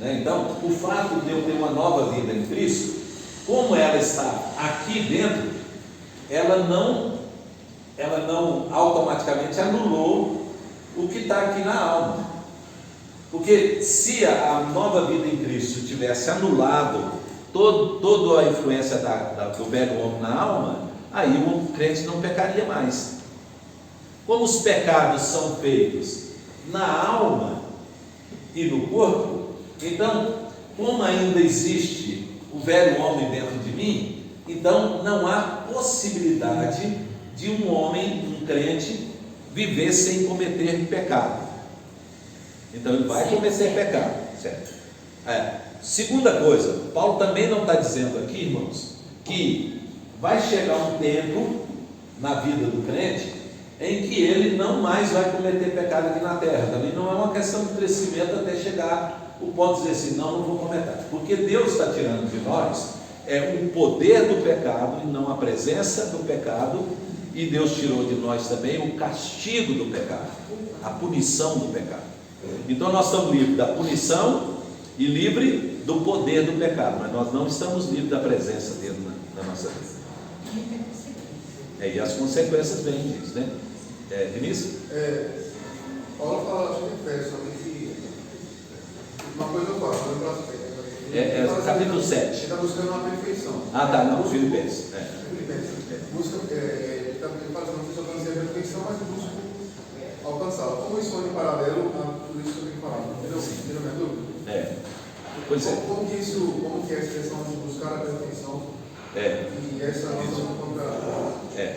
né? Então, o fato de eu ter uma nova vida em Cristo, como ela está aqui dentro, ela não automaticamente anulou o que está aqui na alma. Porque se a nova vida em Cristo tivesse anulado toda a influência do velho homem na alma, aí o crente não pecaria mais. Como os pecados são feitos na alma e no corpo, então, como ainda existe o velho homem dentro de mim, então não há possibilidade de um homem, um crente, viver sem cometer pecado. Então ele vai cometer pecado, certo? Segunda coisa, Paulo também não está dizendo aqui, irmãos, que vai chegar um tempo na vida do crente em que ele não mais vai cometer pecado aqui na terra. Também não é uma questão de crescimento até chegar o ponto de dizer assim: não vou cometer, porque Deus está tirando de nós o poder do pecado e não a presença do pecado, e Deus tirou de nós também o castigo do pecado, a punição do pecado. Então nós estamos livres da punição e livres do poder do pecado, mas nós não estamos livres da presença dele na nossa vida. E as consequências vêm disso, né? Vinícius? Paulo fala, acho que em Efésios, que uma coisa eu faço, eu faço capítulo 7. Ele está buscando uma perfeição. Não, Filipenses. Ele fala assim, não sei se eu alcancei a perfeição, mas busco alcançá-la. Como isso foi em paralelo a tudo isso que eu tenho falado? Entendeu minha dúvida? Pois é. Como que é essa questão de buscar a perfeição? E essa nossa contra...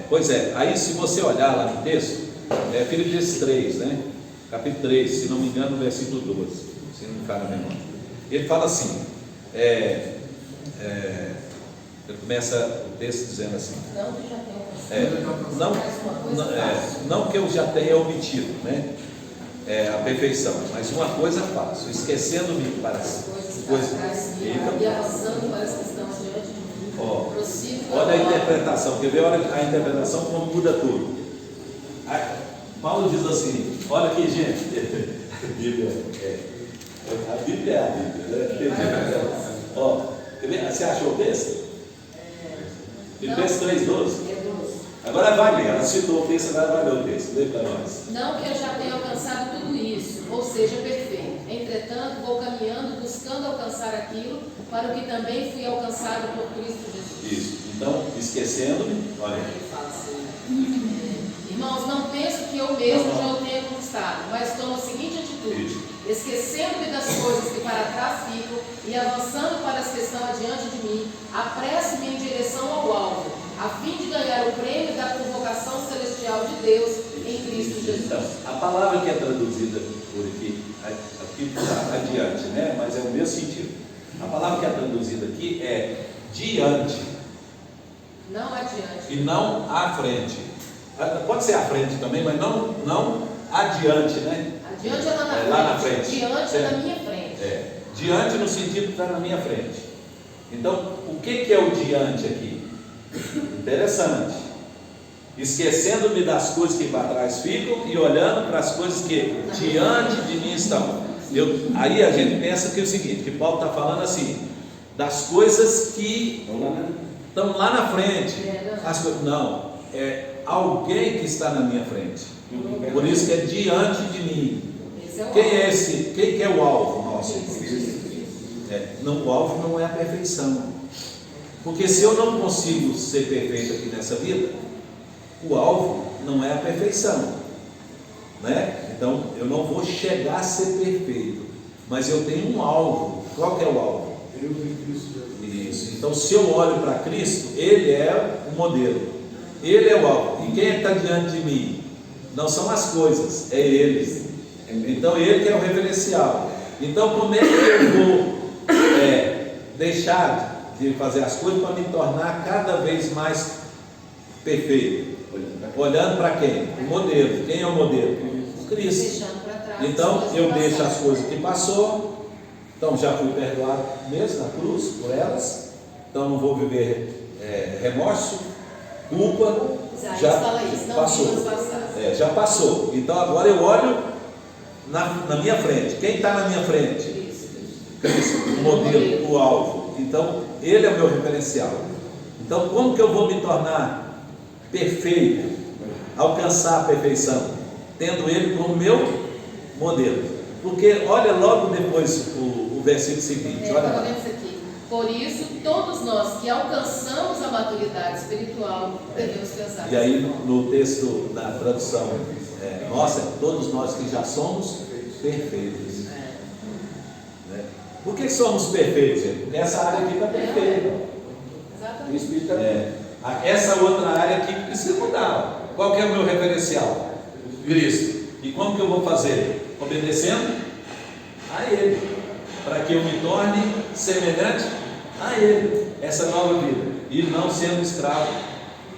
Pois é, aí se você olhar lá no texto, Filipenses 3, né? Capítulo 3, se não me engano, versículo 12, se não me falha a memória. Ele fala assim, ele começa o texto dizendo assim, não que eu já tenha obtido, né? A perfeição, mas uma coisa faço, esquecendo-me para as coisas e avançando para as que estão diante de mim. Olha a interpretação, quer ver? Olha a interpretação como muda tudo. Paulo diz assim, olha aqui, gente, a Bíblia é a Bíblia, né? Você achou o texto? Filipenses 3:12. Agora vai ler, ela citou o texto, agora vai ler o texto, lê para nós. Não que eu já tenha alcançado tudo isso, ou seja, perfeito. Entretanto, vou caminhando, buscando alcançar aquilo, para o que também fui alcançado por Cristo Jesus. Isso, então, esquecendo-me, olha. Ele fala assim, irmãos, não penso que eu mesmo já o tenha conquistado, mas tomo a seguinte atitude, esquecendo-me das coisas que para trás ficam e avançando para as que estão adiante de mim, apresso-me em direção ao alvo, a fim de ganhar o prêmio da convocação celestial de Deus em Cristo Jesus. Então, a palavra que é traduzida por aqui está adiante, né? Mas é o mesmo sentido. A palavra que é traduzida aqui é diante. Não adiante. E não à frente. Pode ser à frente também, mas não adiante, né? Adiante é lá na frente. Diante é na minha frente. Diante no sentido que está na minha frente. Então, o que é o diante aqui? Interessante. Esquecendo-me das coisas que para trás ficam e olhando para as coisas que diante de mim estão. Aí a gente pensa que é o seguinte, que Paulo está falando assim, das coisas que estão lá na frente. Não, é alguém que está na minha frente. Por isso que é diante de mim. Quem é esse? Quem que é o alvo nosso? O alvo não é a perfeição. Porque se eu não consigo ser perfeito aqui nessa vida, o alvo não é a perfeição, né? Então eu não vou chegar a ser perfeito, mas eu tenho um alvo. Qual que é o alvo? Deus em Cristo. Isso. Então se eu olho para Cristo, Ele é o modelo, Ele é o alvo. E quem está diante de mim? Não são as coisas, é Ele. Então Ele que é o referencial. Então como é que eu vou deixar de fazer as coisas para me tornar cada vez mais perfeito? Olhando para quem? O modelo. Quem é o modelo? Cristo. Então eu deixo as coisas que passou. Então já fui perdoado mesmo na cruz por elas. Então não vou viver remorso, culpa. Já passou. Já passou. Então agora eu olho na minha frente. Quem está na minha frente? Cristo, o modelo, o alvo. Então Ele é o meu referencial. Então como que eu vou me tornar perfeito, alcançar a perfeição? Tendo Ele como meu modelo. Porque olha logo depois o versículo seguinte, olha lá. Por isso, todos nós que alcançamos a maturidade espiritual devemos pensar. E aí no texto da tradução nossa, todos nós que já somos perfeitos. Por que somos perfeitos? Porque essa área aqui está perfeita. Exatamente. O Espírito essa outra área aqui precisa mudar. Qual que é o meu referencial? Cristo. E como que eu vou fazer? Obedecendo a Ele, para que eu me torne semelhante a Ele, essa nova vida, e não sendo escravo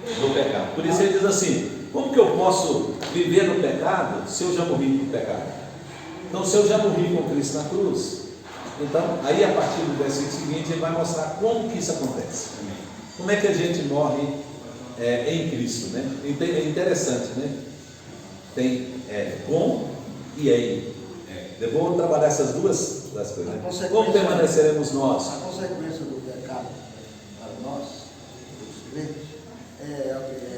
do pecado. Por isso ele diz assim: como que eu posso viver no pecado se eu já morri no pecado? Então, se eu já morri com Cristo na cruz, então aí a partir do versículo seguinte ele vai mostrar como que isso acontece. Como é que a gente morre em Cristo, né? É interessante, né? Tem com e em. Eu vou trabalhar essas duas coisas. Né? Como permaneceremos nós? A consequência do pecado para nós, os crentes, é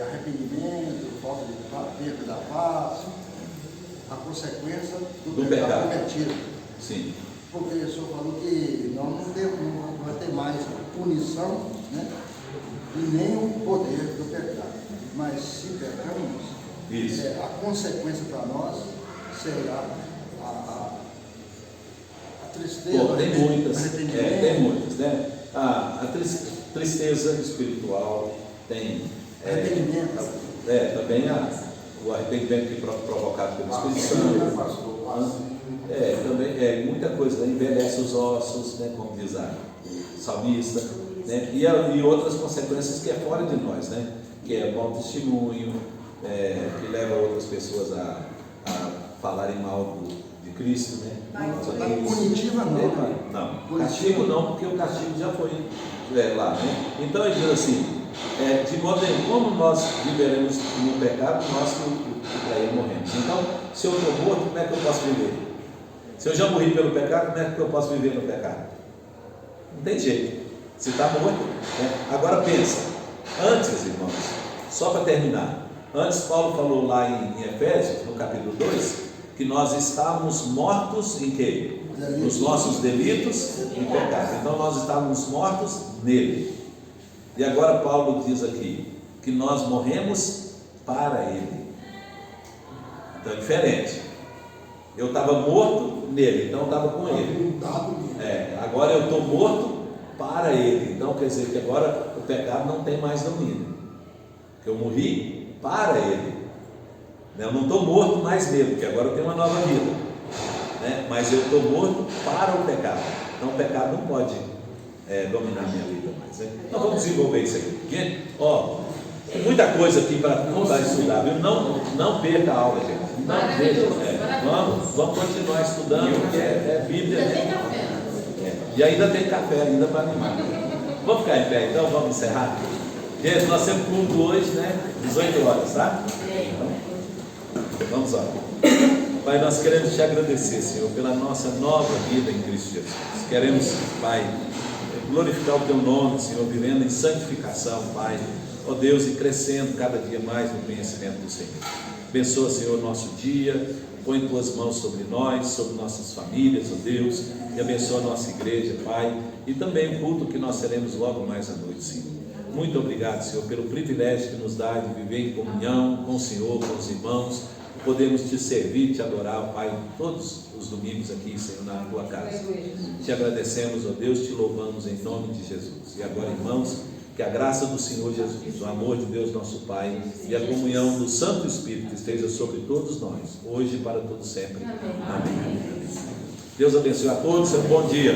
arrependimento, falta de perda da paz, a consequência do pecado cometido. Sim. Porque o senhor falou que nós não vai ter mais punição, né? E nem o poder do pecado. Mas se pecamos, a consequência para nós será a tristeza. Bom, tem muitas, né? A tristeza espiritual, tem arrependimento. Também o arrependimento que é provocado pelo Espírito Santo. Também muita coisa, né? Envelhece os ossos, né? Como diz a salmista, né? E outras consequências que é fora de nós, né? Que é mau testemunho, que leva outras pessoas a falarem mal de Cristo, né? Punitiva não. Não, castigo não, porque o castigo já foi lá, né? Então ele diz assim, de modo nenhum, como nós viveremos no pecado, nós que para ele morremos. Então, se eu estou morto, como é que eu posso viver? Se eu já morri pelo pecado, como é que eu posso viver no pecado? Não tem jeito. Se está morto, né? Agora pensa, antes, irmãos, só para terminar, antes Paulo falou lá em Efésios, no capítulo 2, que nós estávamos mortos em quê? Nos nossos delitos e pecados. Então nós estávamos mortos nele. E agora Paulo diz aqui que nós morremos para ele. Então é diferente. Eu estava morto nele, então eu estava com ele. Agora eu estou morto para ele. Então quer dizer que agora o pecado não tem mais domínio. Porque eu morri para ele. Eu não estou morto mais nele, porque agora eu tenho uma nova vida, né? Mas eu estou morto para o pecado. Então o pecado não pode dominar a minha vida mais, né? Então vamos desenvolver isso aqui, porque tem muita coisa aqui para estudar, viu? Não perca a aula, gente. Não deixa. Vamos continuar estudando, porque é Bíblia, né? E ainda tem café ainda para animar. Vamos ficar em pé então, vamos encerrar. Gente, nós temos culto hoje, né? 18 horas, tá? Vamos lá. Pai, nós queremos te agradecer, Senhor, pela nossa nova vida em Cristo Jesus. Queremos, Pai, glorificar o teu nome, Senhor, vivendo em santificação, Pai, ó Deus, e crescendo cada dia mais no conhecimento do Senhor. Abençoa, Senhor, o nosso dia, põe tuas mãos sobre nós, sobre nossas famílias, ó Deus, e abençoa a nossa igreja, Pai, e também o culto que nós teremos logo mais à noite, Senhor. Muito obrigado, Senhor, pelo privilégio que nos dá de viver em comunhão com o Senhor, com os irmãos. Podemos te servir, te adorar, Pai, todos os domingos aqui, Senhor, na tua casa. Te agradecemos, ó Deus, te louvamos em nome de Jesus. E agora, irmãos, que a graça do Senhor Jesus, o amor de Deus nosso Pai e a comunhão do Santo Espírito esteja sobre todos nós, hoje e para todos sempre. Amém. Deus abençoe a todos, um bom dia.